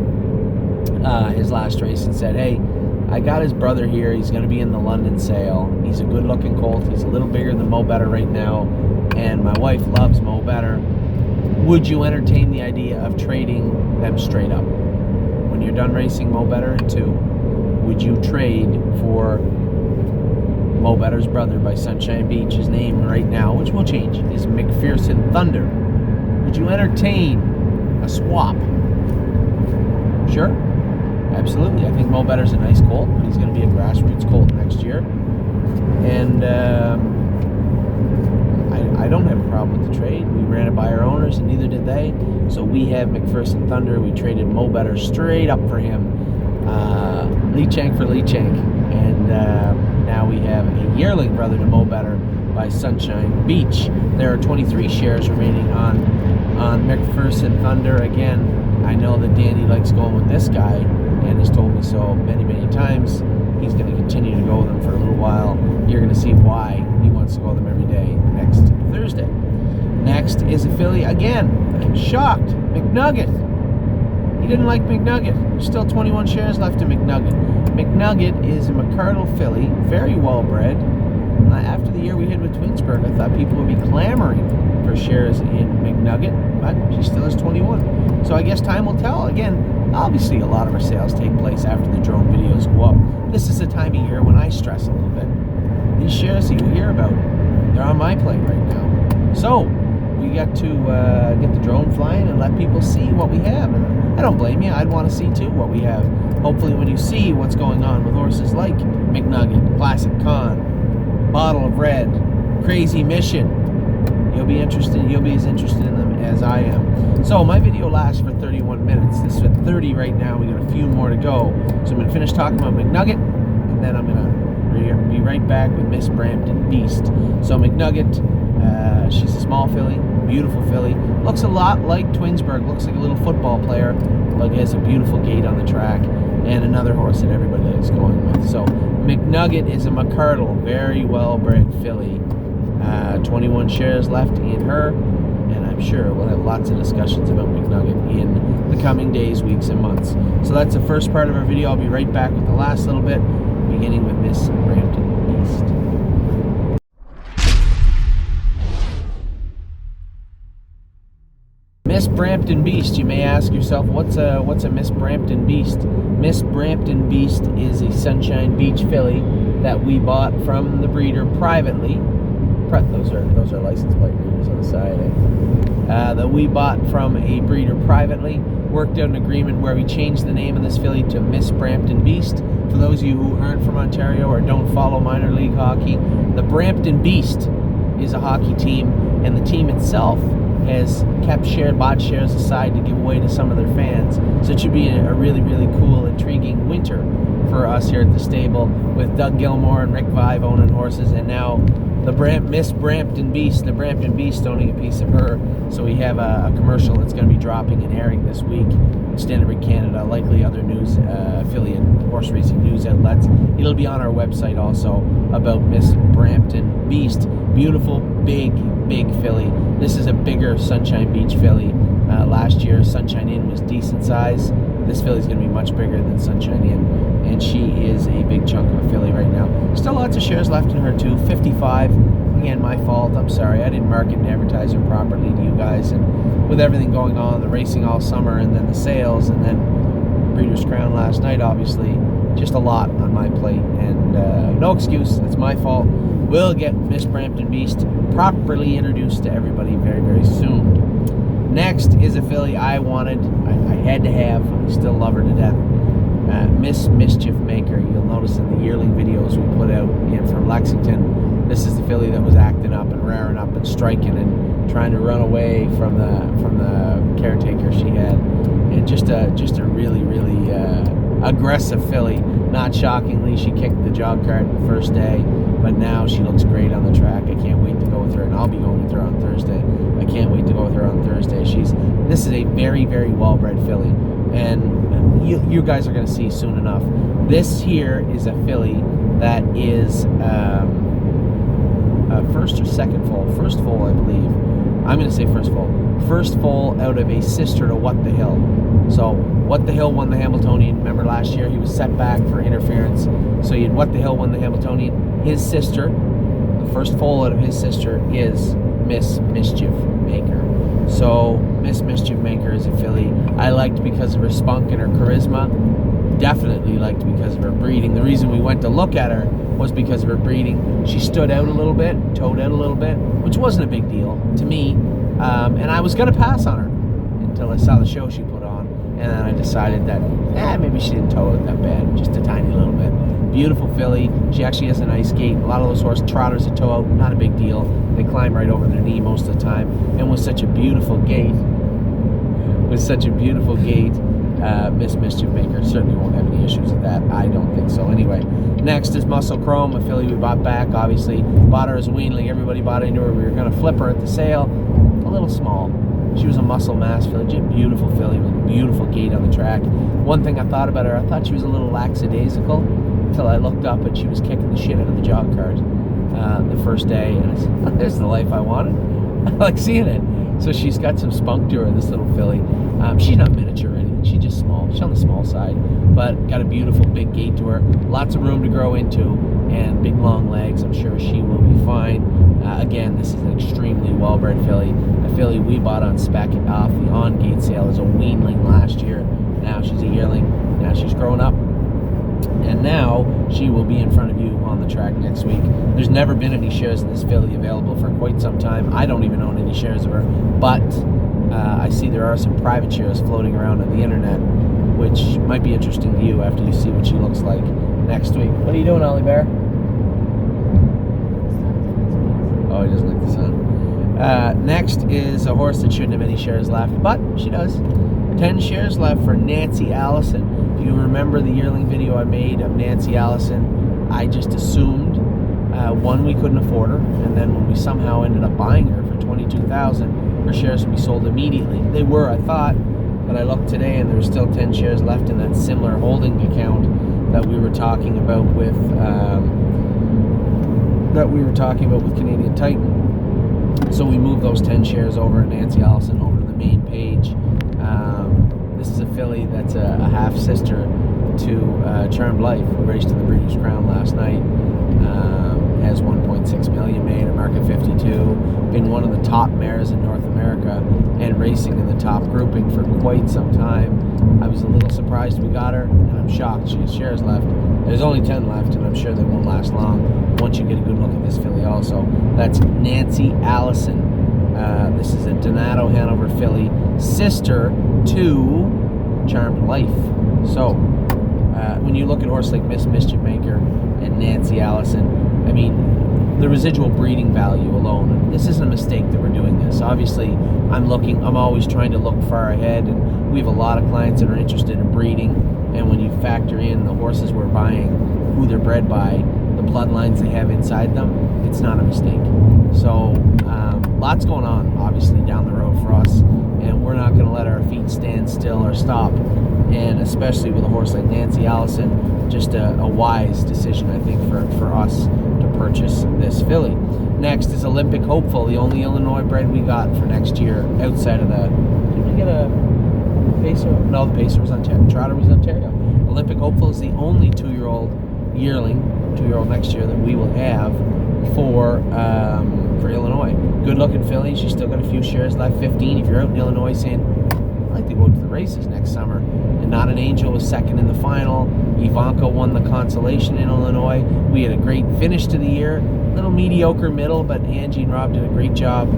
his last race and said, hey, I got his brother here. He's going to be in the London sale. He's a good-looking colt. He's a little bigger than Mo Better right now, and my wife loves Mo Better. Would you entertain the idea of trading them straight up? When you're done racing Mo Better at 2, would you trade for Mo Better's brother by Sunshine Beach? His name right now, which will change, is McPherson Thunder. Would you entertain a swap? Sure. Absolutely. I think Mo Better's a nice colt, but he's going to be a grassroots colt next year. And I don't have a problem with the trade. We ran it by our owners, and neither did they. So we have McPherson Thunder. We traded Mo Better straight up for him. Lee Chang for Lee Chang. And now we have a yearling brother to Mo Better by Sunshine Beach. There are 23 shares remaining on McPherson Thunder. Again, I know that Danny likes going with this guy and has told me so many, many times. He's going to continue to go with them for a little while. You're going to see why he wants to go with them every day next Thursday. Next is a filly. Again, I'm shocked. McNugget. He didn't like McNugget. There's still 21 shares left in McNugget. McNugget is a McCardle filly, very well bred. After the year we had with Twinsburg, I thought people would be clamoring for shares in McNugget, but she still has 21. So I guess time will tell. Again, obviously a lot of our sales take place after the drone videos go up. This is the time of year when I stress a little bit. These shares that you hear about, they're on my plate right now. So, We got to get the drone flying and let people see what we have. And I don't blame you. I'd want to see too what we have. Hopefully when you see what's going on with horses like McNugget, Classic Con, Bottle of Red, Crazy Mission, you'll be interested. You'll be as interested in them as I am. So my video lasts for 31 minutes. This is at 30 right now. We got a few more to go. So I'm going to finish talking about McNugget, and then I'm going to be right back with Miss Brampton Beast. So McNugget, she's a small filly, beautiful filly. Looks a lot like Twinsburg. Looks like a little football player, but has a beautiful gait on the track. And another horse that everybody likes going with. So McNugget is a McCardle, very well-bred filly. 21 shares left in her, and I'm sure we'll have lots of discussions about McNugget in the coming days, weeks, and months. So that's the first part of our video. I'll be right back with the last little bit, beginning with Miss Brampton Beast. Miss Brampton Beast, you may ask yourself, what's a Miss Brampton Beast? Miss Brampton Beast is a Sunshine Beach filly that we bought from the breeder privately. Those are license plate readers on the side. That we bought from a breeder privately. Worked out an agreement where we changed the name of this filly to Miss Brampton Beast. For those of you who aren't from Ontario or don't follow minor league hockey, the Brampton Beast is a hockey team, and the team itself has bought shares aside to give away to some of their fans. So it should be a really, really cool, intriguing winter for us here at the stable, with Doug Gilmore and Rick Vive owning horses, and now the Miss Brampton Beast, the Brampton Beast owning a piece of her. So we have a commercial that's going to be dropping and airing this week. Standard Canada, likely other news affiliate horse racing news outlets. It'll be on our website also, about Miss Brampton Beast. Beautiful, big filly. This is a bigger Sunshine Beach filly. Last year, Sunshine Inn was decent size. This filly's going to be much bigger than Sunshine Inn, and she is a big chunk of a filly right now. Still lots of shares left in her too. 55. Again, my fault. I'm sorry. I didn't market and advertise her properly to you guys, and with everything going on, the racing all summer, and then the sales, and then Breeders' Crown last night, obviously, just a lot on my plate, and no excuse. It's my fault. We'll get Miss Brampton Beast properly introduced to everybody very, very soon. Next is a filly I had to have. I still love her to death. Miss Mischief Maker. You'll notice in the yearling videos we put out from Lexington, this is the filly that was acting up and raring up and striking and trying to run away from the caretaker she had. And just a really, really aggressive filly. Not shockingly, she kicked the jog cart the first day, but now she looks great on the track. I can't wait to go with her, and I'll be going with her on Thursday. I can't wait to go with her on Thursday. This is a very, very well-bred filly, and you guys are going to see soon enough. This here is a filly that is first or second foal. First foal, I believe. I'm going to say first foal. First foal out of a sister to What the Hill. So What the Hill won the Hamiltonian. Remember last year he was set back for interference. So you had What the Hill won the Hamiltonian. His sister, the first foal out of his sister, is Miss Mischief Maker. So Miss Mischief Maker is a filly I liked because of her spunk and her charisma. Definitely liked because of her breeding. The reason we went to look at her was because of her breeding. She stood out a little bit, toed out a little bit, which wasn't a big deal to me. And I was going to pass on her until I saw the show she put on. And then I decided that, maybe she didn't toe it that bad, just a tiny little bit. Beautiful filly. She actually has a nice gait. A lot of those horse trotters that toe out, not a big deal. They climb right over their knee most of the time. And with such a beautiful gait, Miss Mischief Maker certainly won't have any issues with that. I don't think so. Anyway, next is Muscle Chrome, a filly we bought back. Obviously, bought her as a weanling. Everybody bought into her. We were going to flip her at the sale. A little small. She was a muscle mass filly, just beautiful filly with a beautiful gait on the track. One thing I thought about her, I thought she was a little lackadaisical until I looked up and she was kicking the shit out of the jog cart the first day. And I said, there's the life I wanted. I like seeing it. So she's got some spunk to her, this little filly. She's not miniature or anything. She's just small. She's on the small side, but got a beautiful big gait to her. Lots of room to grow into, and big long legs. I'm sure she will be fine. Again, this is an extremely well-bred filly. A filly we bought on spec off the on-gate sale as a weanling last year. Now she's a yearling. Now she's growing up. And now she will be in front of you on the track next week. There's never been any shares in this filly available for quite some time. I don't even own any shares of her, but I see there are some private shares floating around on the internet, which might be interesting to you after you see what she looks like next week. What are you doing, Ollie Bear? Oh, he doesn't like the sun. Next is a horse that shouldn't have any shares left, but she does. 10 shares left for Nancy Allison. If you remember the yearling video I made of Nancy Allison, I just assumed, one, we couldn't afford her, and then when we somehow ended up buying her for $22,000, her shares would be sold immediately. They were, I thought, but I looked today and there's still 10 shares left in that similar holding account that we were talking about with Canadian Titan. So we moved those 10 shares over at Nancy Allison over to the main page. This is a filly that's a half sister to Charmed Life, who raced in the Breeders' Crown last night. Has 1.6 million made, a mark of 52. Been one of the top mares in North America and racing in the top grouping for quite some time. I was a little surprised we got her, and I'm shocked she has shares left. There's only 10 left, and I'm sure they won't last long once you get a good look at this filly also. That's Nancy Allison. This is a Donato Hanover filly, sister to Charmed Life. So, when you look at a horse like Miss Mischief Maker and Nancy Allison, I mean, the residual breeding value alone, this isn't a mistake that we're doing this. Obviously, I'm always trying to look far ahead, and we have a lot of clients that are interested in breeding, and when you factor in the horses we're buying, who they're bred by, the bloodlines they have inside them, it's not a mistake. So, lots going on, obviously, down the road for us, and we're not going to let our feet stand still or stop, and especially with a horse like Nancy Allison, just a wise decision, I think, for us to purchase this filly. Next is Olympic Hopeful, the only Illinois bred we got for next year outside of the... Did we get a Pacer? No, the Pacer was Ontario. Trotter was Ontario. Olympic Hopeful is the only 2-year-old yearling, 2-year-old next year, that we will have for Illinois. Good looking filly. She's still got a few shares left, 15. If you're out in Illinois saying, I'd like to go to the races next summer, and Not an Angel was second in the final. Ivanka won the consolation in Illinois. We had a great finish to the year. Little mediocre middle, but Angie and Rob did a great job.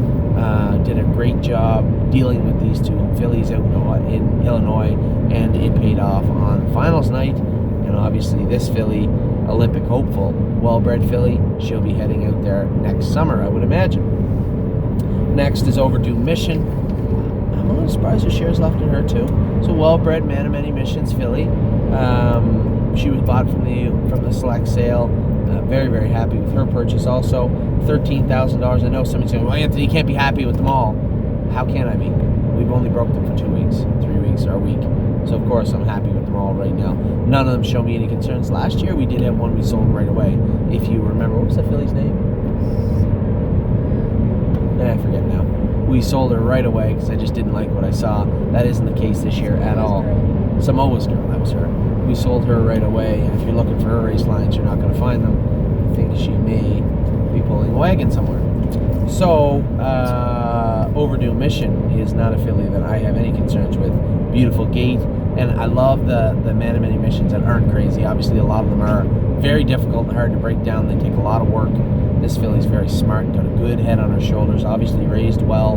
Dealing with these two fillies out in Illinois, and it paid off on finals night. And obviously this filly, Olympic Hopeful, well-bred filly, she'll be heading out there next summer, I would imagine. Next is Overdue Mission. I'm a little surprised there's shares left in her too. So well-bred man of many missions filly. She was bought from the select sale. Very, very happy with her purchase also. $13,000. I know somebody's saying, well, Anthony, you can't be happy with them all. How can I be? We've only broke them for 2 weeks, 3 weeks, or a week. So, of course, I'm happy with them all right now. None of them show me any concerns. Last year, we did have one we sold right away. If you remember, what was that filly's name? I forget now. We sold her right away because I just didn't like what I saw. That isn't the case this year at all. Samoa's Girl, that was her. We sold her right away. And if you're looking for her race lines, you're not going to find them. I think she may be pulling a wagon somewhere. So, Overdue Mission is not a filly that I have any concerns with. Beautiful gait, and I love the man of many missions that aren't crazy. Obviously, a lot of them are very difficult and hard to break down. They take a lot of work. This filly's very smart, got a good head on her shoulders, obviously raised well.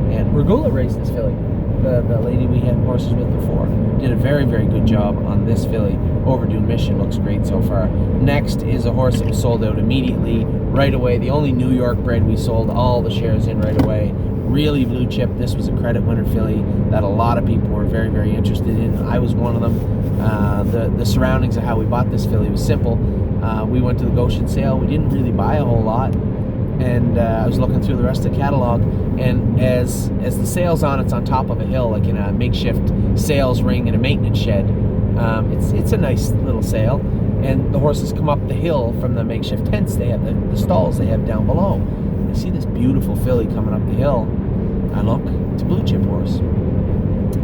And Regula raised this filly. The lady we had horses with before did a very, very good job on this filly. Overdue Mission looks great so far. Next is a horse that was sold out immediately, right away. The only New York bred we sold all the shares in right away. Really blue chip. This was a credit winner filly that a lot of people were very, very interested in. I was one of them. The surroundings of how we bought this filly was simple. We went to the Goshen sale. We didn't really buy a whole lot. And I was looking through the rest of the catalog, and as the sale's on, it's on top of a hill, like in a makeshift sales ring in a maintenance shed. It's a nice little sale, and the horses come up the hill from the makeshift tents they have, the stalls they have down below. I see this beautiful filly coming up the hill. I look, it's a blue chip horse.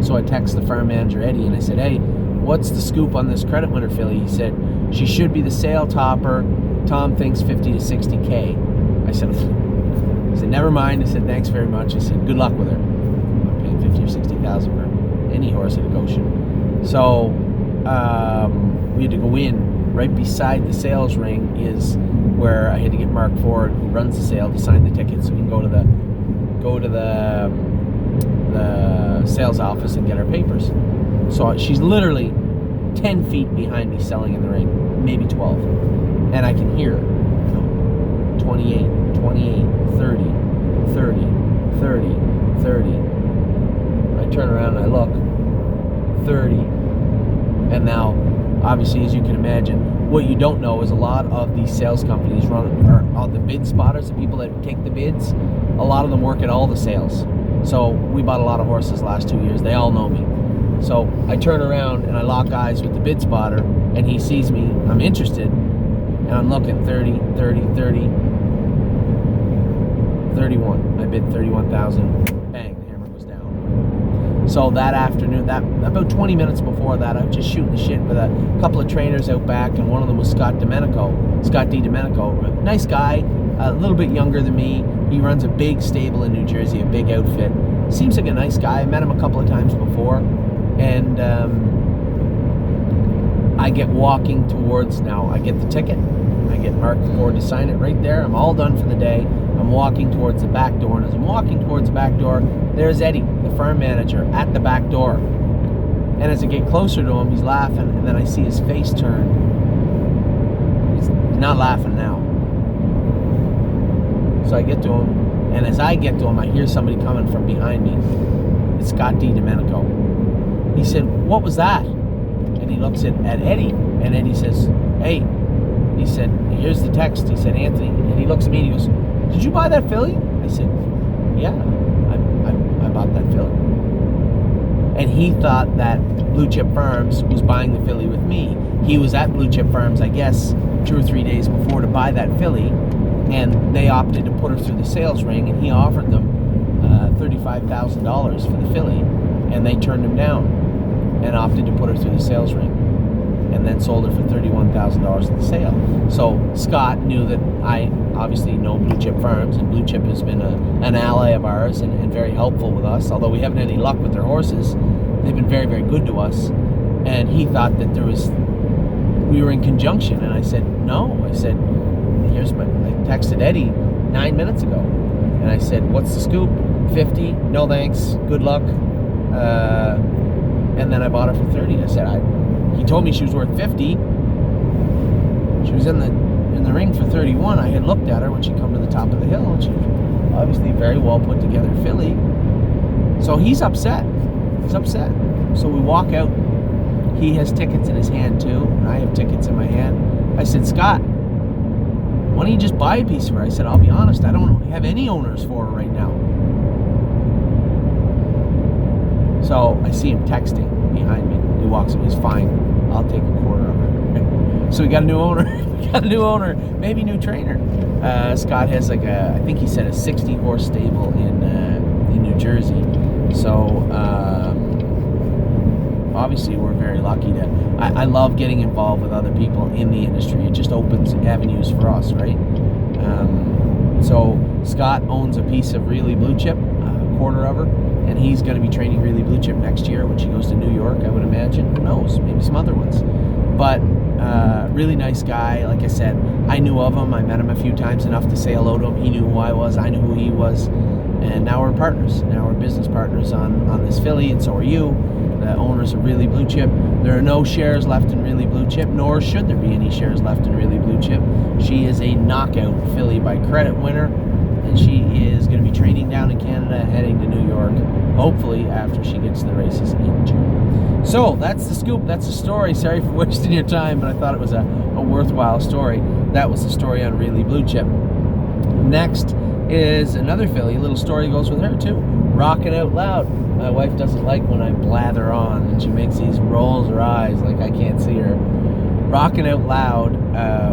So I text the farm manager, Eddie, and I said, hey, what's the scoop on this credit winner filly? He said, she should be the sale topper. Tom thinks 50 to 60K. I said, never mind. I said, thanks very much. I said, good luck with her. I'm paying 50 or 60,000 for any horse at a Goshen. So we had to go in right beside the sales ring is where I had to get Mark Ford, who runs the sale, to sign the tickets so we can go to the sales office and get our papers. So she's literally 10 feet behind me selling in the ring, maybe 12. And I can hear her. 28, 28, 30, 30, 30, 30. I turn around and I look, 30. And now, obviously, as you can imagine, what you don't know is a lot of these sales companies all the bid spotters, the people that take the bids, a lot of them work at all the sales. So we bought a lot of horses the last 2 years. They all know me. So I turn around and I lock eyes with the bid spotter, and he sees me. I'm interested, and I'm looking 30, 30, 30, 31. I bid 31,000. Bang, the hammer goes down. So that afternoon, about 20 minutes before that, I was just shooting the shit with a couple of trainers out back, and one of them was Scott D. Domenico. Nice guy, a little bit younger than me. He runs a big stable in New Jersey, a big outfit. Seems like a nice guy. I met him a couple of times before. And I get walking towards, now I get the ticket. I get Mark Ford to sign it right there. I'm all done for the day. I'm walking towards the back door. And as I'm walking towards the back door, there's Eddie, the farm manager, at the back door. And as I get closer to him, he's laughing. And then I see his face turn. He's not laughing now. So I get to him. And as I get to him, I hear somebody coming from behind me. It's Scott D. Domenico. He said, "What was that?" And he looks at Eddie, and Eddie says, "Hey," he said, "here's the text." He said, "Anthony," and he looks at me and he goes, "Did you buy that filly?" I said, "Yeah, I bought that filly." And he thought that Blue Chip Farms was buying the filly with me. He was at Blue Chip Farms, I guess, 2 or 3 days before to buy that filly, and they opted to put her through the sales ring, and he offered them $35,000 for the filly, and they turned him down and opted to put her through the sales ring, and then sold her for $31,000 at the sale. So Scott knew that I obviously know Blue Chip Farms, and Blue Chip has been an ally of ours and very helpful with us. Although we haven't had any luck with their horses, they've been very, very good to us. And he thought that we were in conjunction, and I said, no. I said, I texted Eddie 9 minutes ago, and I said, what's the scoop? 50? No thanks. Good luck. And then I bought her for 30. I said, he told me she was worth 50. She was in the ring for 31. I had looked at her when she come to the top of the hill, and she was obviously very well put together filly. So he's upset. He's upset. So we walk out. He has tickets in his hand too, and I have tickets in my hand. I said, Scott, why don't you just buy a piece of her? I said, I'll be honest, I don't have any owners for her right now. So I see him texting behind me. He walks up, he's fine. I'll take a quarter of her. So we got a new owner. Maybe new trainer. Scott has I think he said a 60-horse stable in New Jersey. So obviously we're very lucky to. I love getting involved with other people in the industry. It just opens avenues for us, right? So Scott owns a piece of Really Blue Chip, a quarter of her. And he's going to be training Really Blue Chip next year when she goes to New York, I would imagine. Who knows? Maybe some other ones. But really nice guy. Like I said, I knew of him. I met him a few times enough to say hello to him. He knew who I was. I knew who he was. And now we're partners. Now we're business partners on this filly, and so are you, the owners of Really Blue Chip. There are no shares left in Really Blue Chip, nor should there be any shares left in Really Blue Chip. She is a knockout filly by credit winner. And she is going to be training down in Canada and heading to New York, hopefully after she gets to the races in June. So that's the scoop. That's the story. Sorry for wasting your time, but I thought it was a worthwhile story. That was the story on Really Blue Chip. Next is another filly. A little story goes with her too. Rockin' Out Loud. My wife doesn't like when I blather on, and she makes these rolls her eyes like I can't see her. Rockin' Out Loud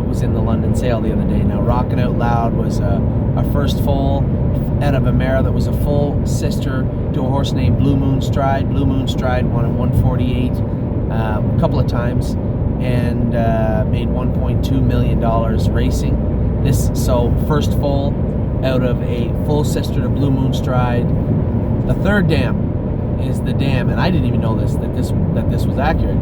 was in the London sale the other day. Now, Rockin' Out Loud was a first foal out of a mare that was a full sister to a horse named Blue Moon Stride. Blue Moon Stride won at 148 a couple of times and made $1.2 million racing. So first foal out of a full sister to Blue Moon Stride. The third dam is the dam, and I didn't even know that this was accurate.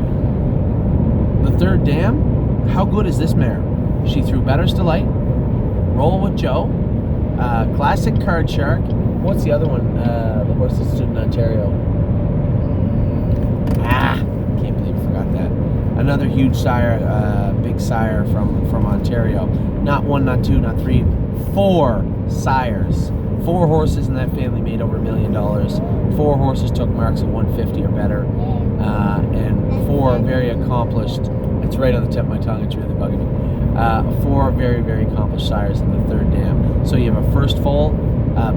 The third dam how good is this mare? She threw Better's Delight, Roll with Joe, Classic Card Shark. What's the other one? The horse that stood in Ontario. Can't believe I forgot that. Another huge sire, big sire from Ontario. Not one, not two, not three, 4 sires. 4 horses in that family made over $1 million. 4 horses took marks of 150 or better, and 4 very accomplished. It's right on the tip of my tongue. It's really bugging me. 4 very, very accomplished sires in the 3rd dam. So you have a first foal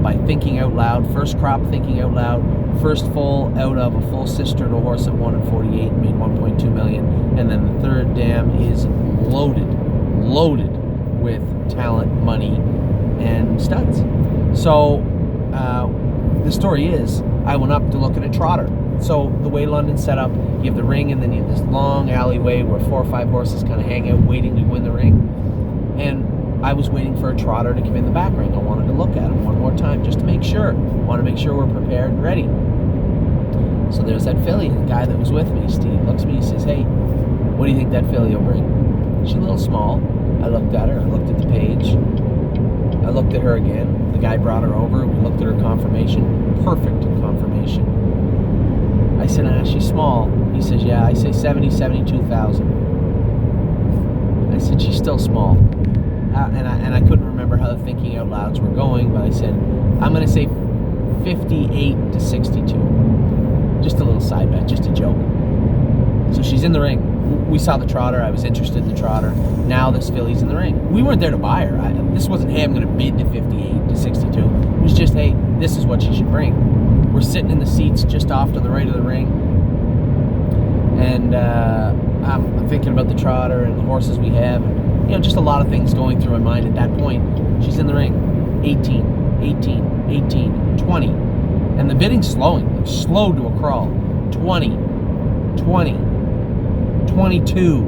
by thinking out loud, first crop thinking out loud, first foal out of a full sister to a horse that won at 48, made 1.2 million, and then the 3rd dam is loaded with talent, money, and studs. So the story is, I went up to look at a trotter. So the way London's set up, you have the ring, and then you have this long alleyway where 4 or 5 horses kind of hang out waiting to win the ring. And I was waiting for a trotter to come in the back ring. I wanted to look at him one more time just to make sure. I want to make sure we're prepared and ready. So there's that filly. The guy that was with me, Steve, looks at me and says, hey, what do you think that filly will bring? She's a little small. I looked at her. I looked at the page. I looked at her again. The guy brought her over. We looked at her conformation. Perfect conformation. I said, she's small. He says, yeah. I say 72,000. I said, she's still small. And I couldn't remember how the thinking out louds were going, but I said, I'm going to say 58 to 62. Just a little side bet, just a joke. So she's in the ring. We saw the trotter. I was interested in the trotter. Now this filly's in the ring. We weren't there to buy her. This wasn't, hey, I'm going to bid to 58 to 62. It was just, hey, this is what she should bring. We're sitting in the seats just off to the right of the ring. And I'm thinking about the trotter and the horses we have. And, just a lot of things going through my mind at that point. She's in the ring. 18, 20. And the bidding's slowing. It's slowed to a crawl. 20, 22.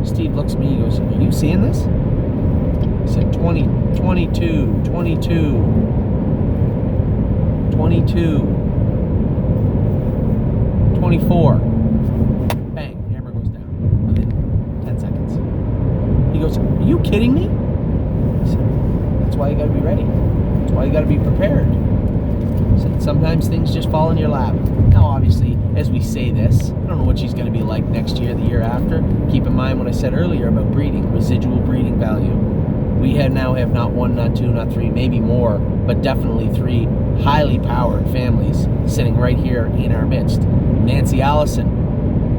Steve looks at me, he goes, are you seeing this? I said 20, 22, 22, 24. Bang, hammer goes down within 10 seconds. He goes, are you kidding me? I said, that's why you gotta be ready. That's why you gotta be prepared. I said, sometimes things just fall in your lap. Now, obviously, as we say this, I don't know what she's going to be like next year, the year after. Keep in mind what I said earlier about breeding, residual breeding value. We now have not 1, not 2, not 3, maybe more, but definitely 3 highly powered families sitting right here in our midst. Nancy Allison,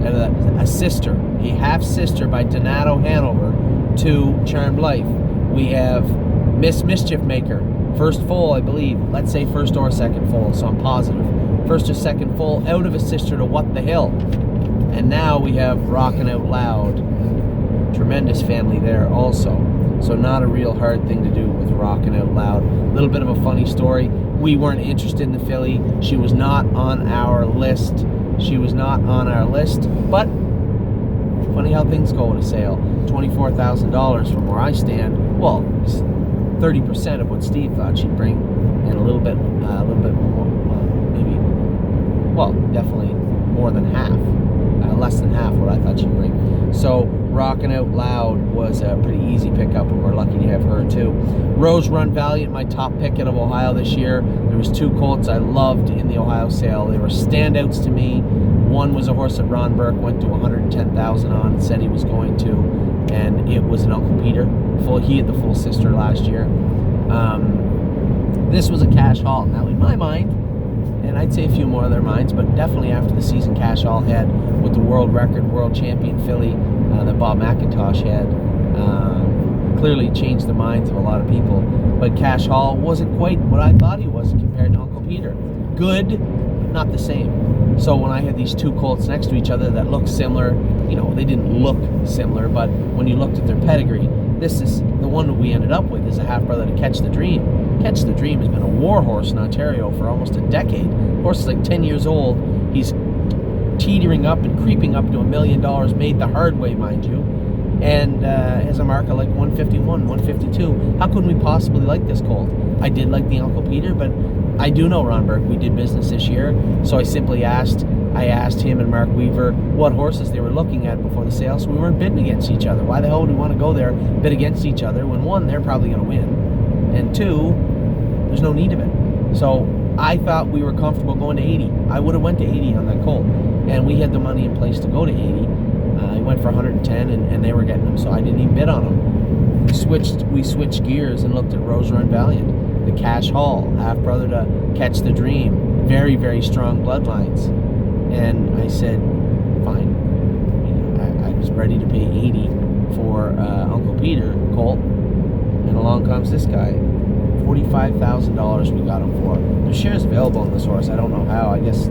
a sister, a half-sister by Donato Hanover to Charmed Life. We have Miss Mischief Maker, first foal, I believe. Let's say first or second foal, so I'm positive. First or second foal out of a sister to What the Hill. And now we have Rockin' Out Loud. Tremendous family there also. So not a real hard thing to do with Rockin' Out Loud. A little bit of a funny story. We weren't interested in the filly. She was not on our list. But funny how things go at a sale. $24,000 from where I stand. Well, 30% of what Steve thought she'd bring, and a little bit more, maybe, well, definitely more than half, less than half what I thought she'd bring. So Rockin' Out Loud was a pretty easy pickup, and we're lucky to have her too. Rose Run Valiant, my top pick out of Ohio this year. There was 2 colts I loved in the Ohio sale. They were standouts to me. One was a horse that Ron Burke went to 110,000 on and said he was going to, and it was an Uncle Peter. He had the full sister last year. This was a cash haul. Now, in my mind, and I'd say a few more of their minds, but definitely after the season Cash Hall had with the world record, world champion filly that Bob McIntosh had, clearly changed the minds of a lot of people. But Cash Hall wasn't quite what I thought he was compared to Uncle Peter. Good, but not the same. So when I had these 2 colts next to each other that looked similar, they didn't look similar, but when you looked at their pedigree, this is the one that we ended up with is a half-brother to Catch the Dream. Catch the Dream has been a war horse in Ontario for almost a decade. Horse is like 10 years old. He's teetering up and creeping up to $1 million, made the hard way, mind you. and has a mark of like 151, 152. How could we possibly like this colt? I did like the Uncle Peter, but I do know Ron Burke. We did business this year, so I simply asked him and Mark Weaver what horses they were looking at before the sale, so we weren't bidding against each other. Why the hell would we want to go there, bid against each other, when one, they're probably going to win, and two, there's no need of it. So I thought we were comfortable going to 80. I would have went to 80 on that colt, and we had the money in place to go to 80. He went for 110, and they were getting him, so I didn't even bid on him. We switched gears and looked at Rose Run Valiant, the Cash Hall, half brother to Catch the Dream, very, very strong bloodlines. And I said, fine. I was ready to pay 80 for Uncle Peter colt, and along comes this guy. $45,000 we got him for. There's shares available on this horse. I don't know how. I guess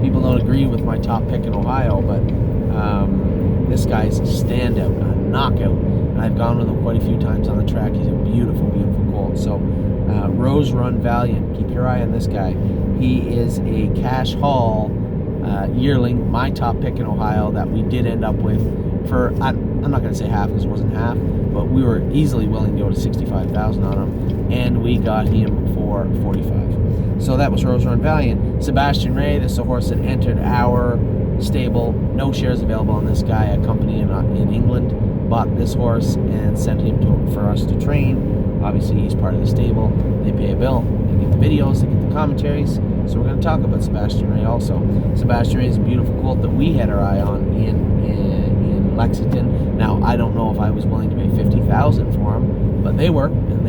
people don't agree with my top pick in Ohio, but this guy's a standout, a knockout. And I've gone with him quite a few times on the track. He's a beautiful, beautiful colt. So Rose Run Valiant. Keep your eye on this guy. He is a Cash Hall yearling, my top pick in Ohio, that we did end up with for, I'm not going to say half because it wasn't half, but we were easily willing to go to $65,000 on him, and we got him for $45,000. So that was Rose Run Valiant. Sebastian Ray, this is a horse that entered our stable. No shares available on this guy. A company in England bought this horse and sent him for us to train. Obviously, he's part of the stable. They pay a bill. They get the videos. They get the commentaries. So we're going to talk about Sebastian Ray also. Sebastian Ray is a beautiful colt that we had our eye on in Lexington. Now, I don't know if I was willing to pay $50,000 for him, but they were, and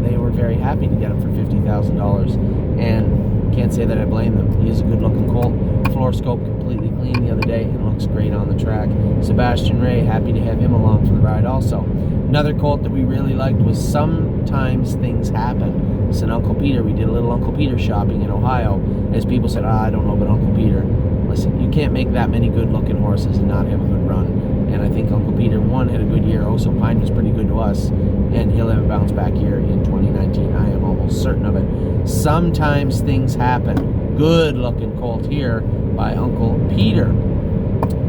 they were very happy to get him for $50,000. And can't say that I blame them. He is a good-looking colt. Floor scope completely clean the other day and looks great on the track. Sebastian Ray, happy to have him along for the ride also. Another colt that we really liked was Sometimes Things Happen. It's an Uncle Peter. We did a little Uncle Peter shopping in Ohio. As people said, I don't know about Uncle Peter. Listen, you can't make that many good-looking horses and not have a good run. And I think Uncle Peter, one, had a good year. Also, Pine was pretty good to us. And he'll have a bounce-back year in 2019. I am almost certain of it. Sometimes Things Happen. Good-looking colt here by Uncle Peter.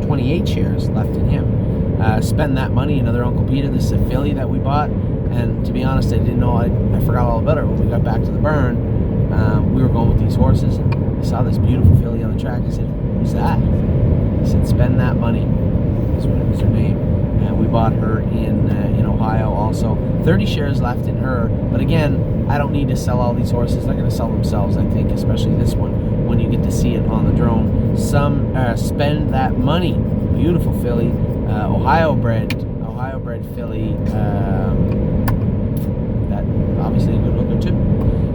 28 shares left in him. Spend that money, another Uncle Peter. This is a filly that we bought. And to be honest, I didn't know. I forgot all about it when we got back to the burn. We were going with these horses, and I saw this beautiful filly on the track. I said, who's that? He said, spend that money. That's what was her name. And we bought her in Ohio also. 30 shares left in her. But again, I don't need to sell all these horses. They're going to sell themselves, I think, especially this one, when you get to see it on the drone. Spend that money. Beautiful filly. Ohio bred filly. That obviously a good looker too.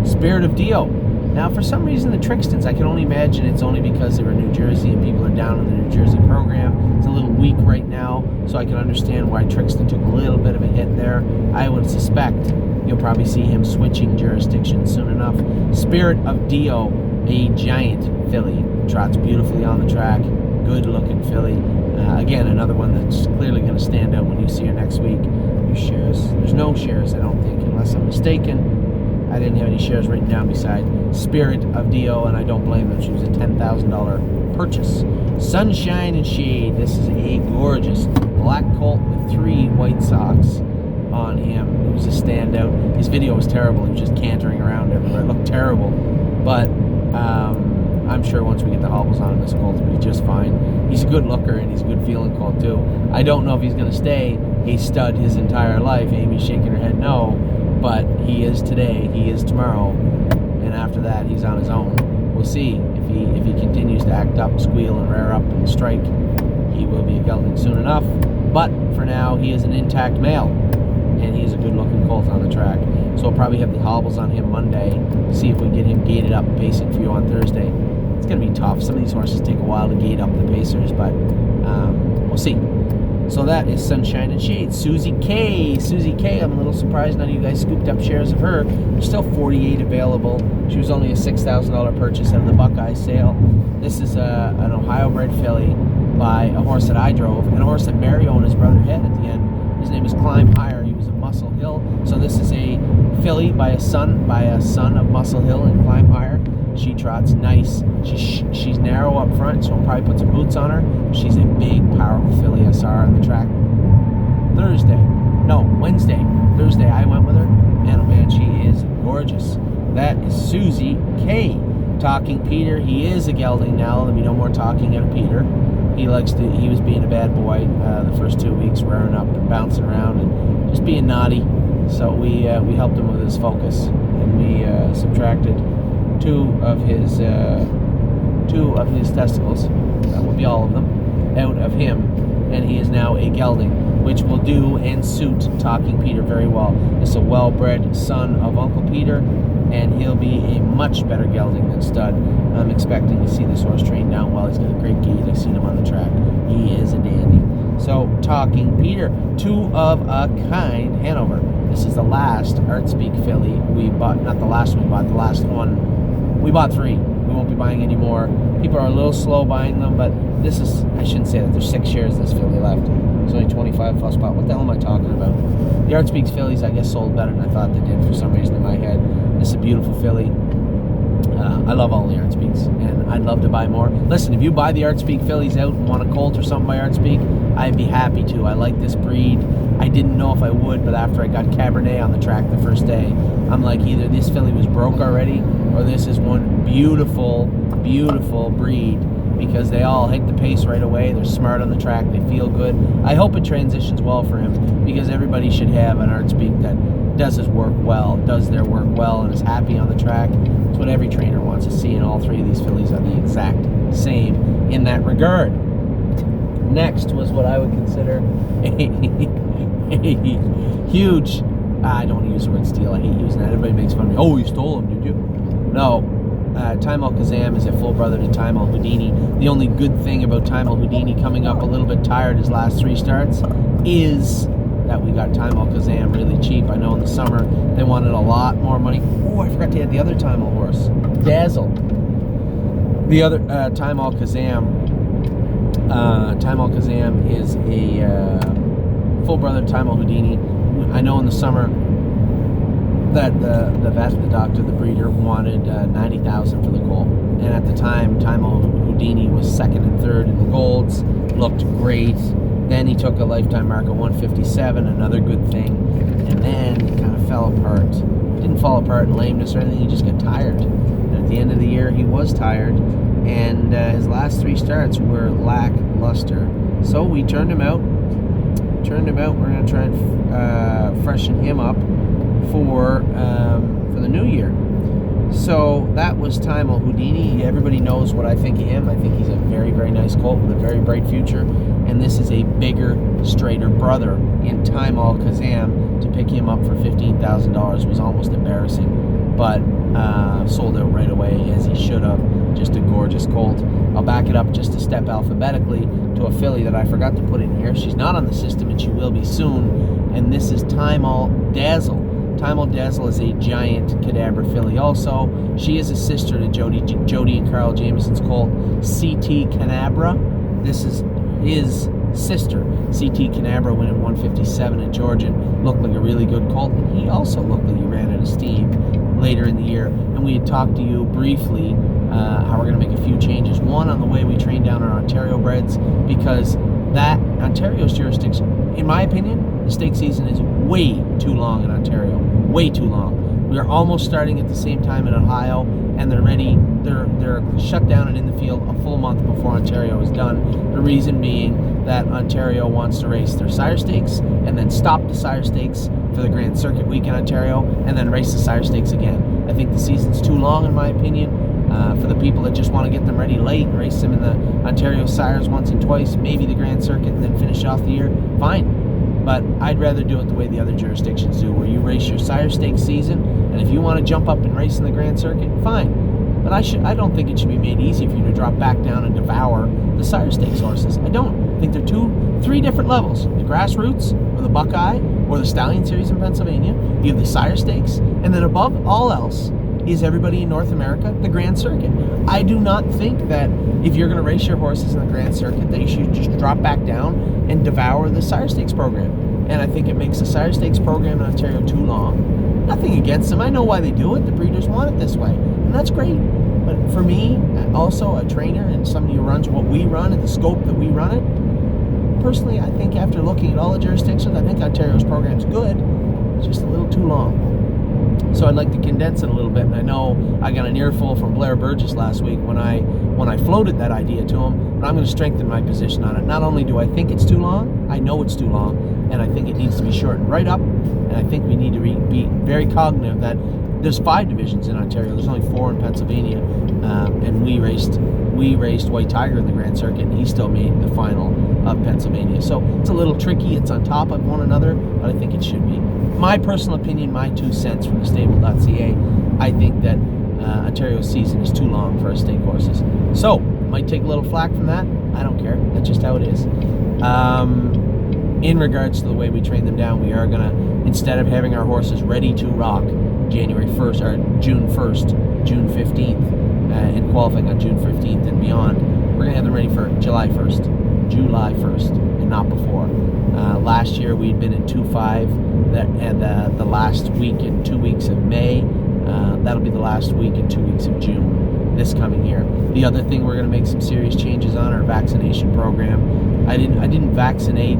Spirit of Dio. Now, for some reason, the Trixtons, I can only imagine it's only because they were in New Jersey and people are down in the New Jersey program. It's a little weak right now, so I can understand why Trixton took a little bit of a hit there. I would suspect you'll probably see him switching jurisdiction soon enough. Spirit of Dio, a giant filly, trots beautifully on the track. Good looking filly. Again, another one that's clearly going to stand out when you see her next week. Shares. There's no shares, I don't think, unless I'm mistaken. I didn't have any shares written down beside Spirit of Dio, and I don't blame them. She was a $10,000 purchase. Sunshine and Shade. This is a gorgeous black colt with 3 white socks on him. It was a standout. His video was terrible. He was just cantering around everywhere. It looked terrible, but I'm sure once we get the hobbles on him, this colt will be just fine. He's a good looker, and he's a good feeling colt too. I don't know if he's going to stay a stud his entire life. Amy's shaking her head no, but he is today, he is tomorrow, and after that he's on his own. We'll see if he continues to act up, squeal, and rear up and strike. He will be a gelding soon enough, but for now he is an intact male, and he is a good looking colt on the track. So we'll probably have the hobbles on him Monday, see if we get him gated up and pacing for you on Thursday. It's going to be tough. Some of these horses take a while to gate up the pacers, but we'll see. So that is Sunshine and Shade. Susie K. I'm a little surprised none of you guys scooped up shares of her. There's still 48 available. She was only a $6,000 purchase out of the Buckeye sale. This is an Ohio-bred filly by a horse that I drove, and a horse that Mario and his brother had at the end. His name is Climb Higher. He was a Muscle Hill. So this is a filly by a son of Muscle Hill and Climb Higher. She trots nice. She's narrow up front, so I'll probably put some boots on her. She's a big, powerful filly. I saw her on the track Thursday I went with her, and oh man, she is gorgeous. That is Susie K. Talking Peter. He is a gelding now. There'll be no more talking out of Peter. He was being a bad boy the first 2 weeks, rearing up and bouncing around and just being naughty. So we helped him with his focus, and we subtracted two of his testicles. That would be all of them out of him, and he is now a gelding, which will do and suit Talking Peter very well. It's a well-bred son of Uncle Peter, and he'll be a much better gelding than stud. I'm expecting to see this horse trained down well. He's got a great gait. I've seen him on the track. He is a dandy. So, Talking Peter, 2 of a kind, Hanover. This is the last Artspeak filly we bought. Not the last one we bought, the last one. We bought 3. We won't be buying any more. People are a little slow buying them, but this is, I shouldn't say that. There's 6 shares of this filly left. It's only 25 plus spot. What the hell am I talking about? The Artspeaks fillies, I guess, sold better than I thought they did for some reason in my head. This is a beautiful filly. I love all the Artspeaks, and I'd love to buy more. Listen, if you buy the Artspeak fillies out and want a colt or something by Artspeak, I'd be happy to. I like this breed. I didn't know if I would, but after I got Cabernet on the track the first day, I'm like, either this filly was broke already, or this is one beautiful, beautiful breed, because they all hit the pace right away. They're smart on the track. They feel good. I hope it transitions well for him, because everybody should have an Artspeak that does their work well, and is happy on the track. It's what every trainer wants to see, and all 3 of these fillies are the exact same in that regard. Next was what I would consider a huge, I don't want to use the word steal, I hate using that. Everybody makes fun of me. Oh, you stole him, did you? No. Time Al Kazam is a full brother to Time Al Houdini. The only good thing about Time Al Houdini coming up a little bit tired his last 3 starts is that we got Time Al Kazam really cheap. I know in the summer they wanted a lot more money. Oh, I forgot to add the other Time Al horse, Dazzle. The other Time Al Kazam. Time Al Kazam is a full brother to Time Al Houdini. I know in the summer that the vet, the doctor, the breeder wanted $90,000 for the colt, and at the time Time Al Houdini was 2nd and 3rd in the golds, looked great. Then he took a lifetime mark at 157, another good thing, and then it kind of fell apart. Didn't fall apart in lameness or anything, he just got tired. And at the end of the year, he was tired, and his last 3 starts were lackluster. So we turned him out. We're going to try and freshen him up for the new year. So that was Time Al Houdini. Everybody knows what I think of him. I think he's a very, very nice colt with a very bright future. And this is a bigger, straighter brother in Time Al Kazam. To pick him up for $15,000 was almost embarrassing. But sold out right away, as he should have. Just a gorgeous colt. I'll back it up just a step alphabetically to a filly that I forgot to put in here. She's not on the system, and she will be soon. And this is Time Al Dazzle. Time Al Dazzle is a giant Cadabra filly also. She is a sister to Jody and Carl Jameson's colt, CT Canabra. This is his sister. CT Canabra went at 157 at Georgian. Looked like a really good colt. And he also looked like he ran out of steam later in the year. And we had talked to you briefly how we're going to make a few changes. One, on the way we train down our Ontario breds, because that Ontario's jurisdiction, in my opinion, the stake season is way too long in Ontario. Way too long. We are almost starting at the same time in Ohio, and they're ready. They're shut down and in the field a full month before Ontario is done. The reason being that Ontario wants to race their sire stakes and then stop the sire stakes for the Grand Circuit week in Ontario and then race the sire stakes again. I think the season's too long, in my opinion. For the people that just want to get them ready late and race them in the Ontario Sires once and twice, maybe the Grand Circuit, and then finish off the year, fine. But I'd rather do it the way the other jurisdictions do, where you race your sire stakes season, and if you want to jump up and race in the Grand Circuit, fine. But I don't think it should be made easy for you to drop back down and devour the sire stakes horses. I don't. I think they're 3 different levels. The Grassroots, or the Buckeye, or the Stallion Series in Pennsylvania. You have the sire stakes, and then above all else is everybody in North America, the Grand Circuit. I do not think that if you're going to race your horses in the Grand Circuit that you should just drop back down and devour the sire stakes program. And I think it makes the sire stakes program in Ontario too long. Nothing against them. I know why they do it. The breeders want it this way. And that's great. But for me, also a trainer and somebody who runs what we run at the scope that we run it, personally, I think after looking at all the jurisdictions, I think Ontario's program is good. It's just a little too long. So I'd like to condense it a little bit, and I know I got an earful from Blair Burgess last week when I floated that idea to him, but I'm going to strengthen my position on it. Not only do I think it's too long, I know it's too long, and I think it needs to be shortened right up, and I think we need to be very cognitive that there's 5 divisions in Ontario. There's only 4 in Pennsylvania, and we raced White Tiger in the Grand Circuit, and he still made the final of Pennsylvania. So it's a little tricky. It's on top of one another, but I think it should be. My personal opinion, my 2 cents from TheStable.ca, I think that Ontario's season is too long for our stake horses. So, might take a little flack from that. I don't care. That's just how it is. In regards to the way we train them down, we are going to, instead of having our horses ready to rock January 1st or June 1st, June 15th, and qualifying on June 15th and beyond, we're going to have them ready for July 1st, and not before. Last year we'd been in 2-5, and the last week and 2 weeks of May. That'll be the last week and 2 weeks of June this coming year. The other thing we're going to make some serious changes on our vaccination program. I didn't vaccinate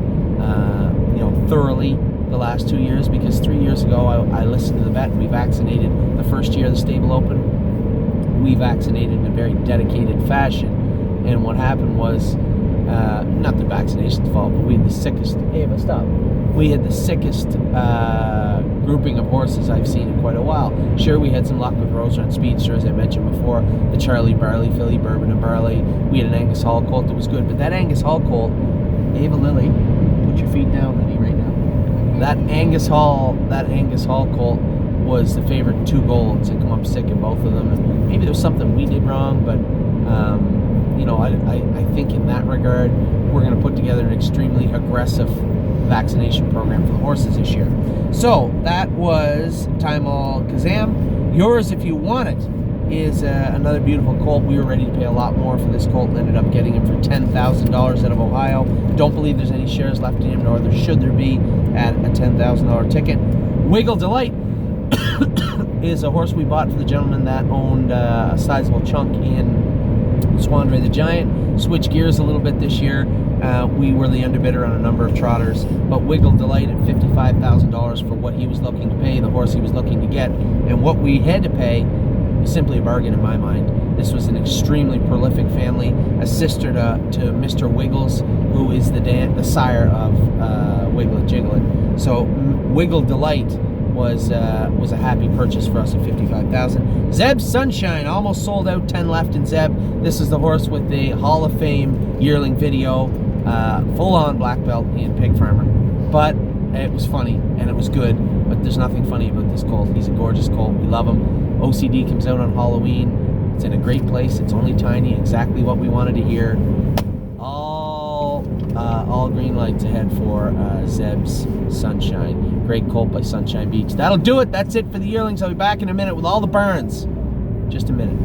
thoroughly the last 2 years, because 3 years ago I listened to the vet and we vaccinated the first year of the Stable Open. We vaccinated in a very dedicated fashion, and what happened was, not the vaccination's fault, but we had the sickest, we had the sickest grouping of horses I've seen in quite a while. Sure, we had some luck with Rose Run Speedster, as I mentioned before, the Charlie Barley filly, Bourbon and Barley. We had an Angus Hall colt that was good, but that Angus Hall colt, Ava Lilly, put your feet down, honey, right now. That Angus Hall colt was the favorite in 2 golds and come up sick in both of them. And maybe there's something we did wrong, but I think in that regard, we're going to put together an extremely aggressive vaccination program for the horses this year. So that was Untitled Chapter. Yours, if you want it, is another beautiful colt. We were ready to pay a lot more for this colt and ended up getting him for $10,000 out of Ohio. Don't believe there's any shares left in him, nor should there be at a $10,000 ticket. Wiggle Delight is a horse we bought for the gentleman that owned a sizable chunk in Swandre the Giant. Switched gears a little bit this year. We were the underbidder on a number of trotters, but Wiggle Delight at $55,000 for what he was looking to pay, the horse he was looking to get, and what we had to pay was simply a bargain in my mind. This was an extremely prolific family, a sister to Mr. Wiggles, who is the sire of Wiglet Jiglet. So Wiggle Delight was a happy purchase for us at $55,000. Zeb Sunshine, almost sold out, 10 left in Zeb. This is the horse with the Hall of Fame yearling video, full-on black belt in Pig Farmer. But it was funny and it was good, but there's nothing funny about this colt. He's a gorgeous colt. We love him. OCD comes out on Halloween. It's in a great place. It's only tiny, exactly what we wanted to hear. All green lights ahead for Zeb's Sunshine. Great colt by Sunshine Beach. That'll do it. That's it for the yearlings. I'll be back in a minute with all the burns. Just a minute.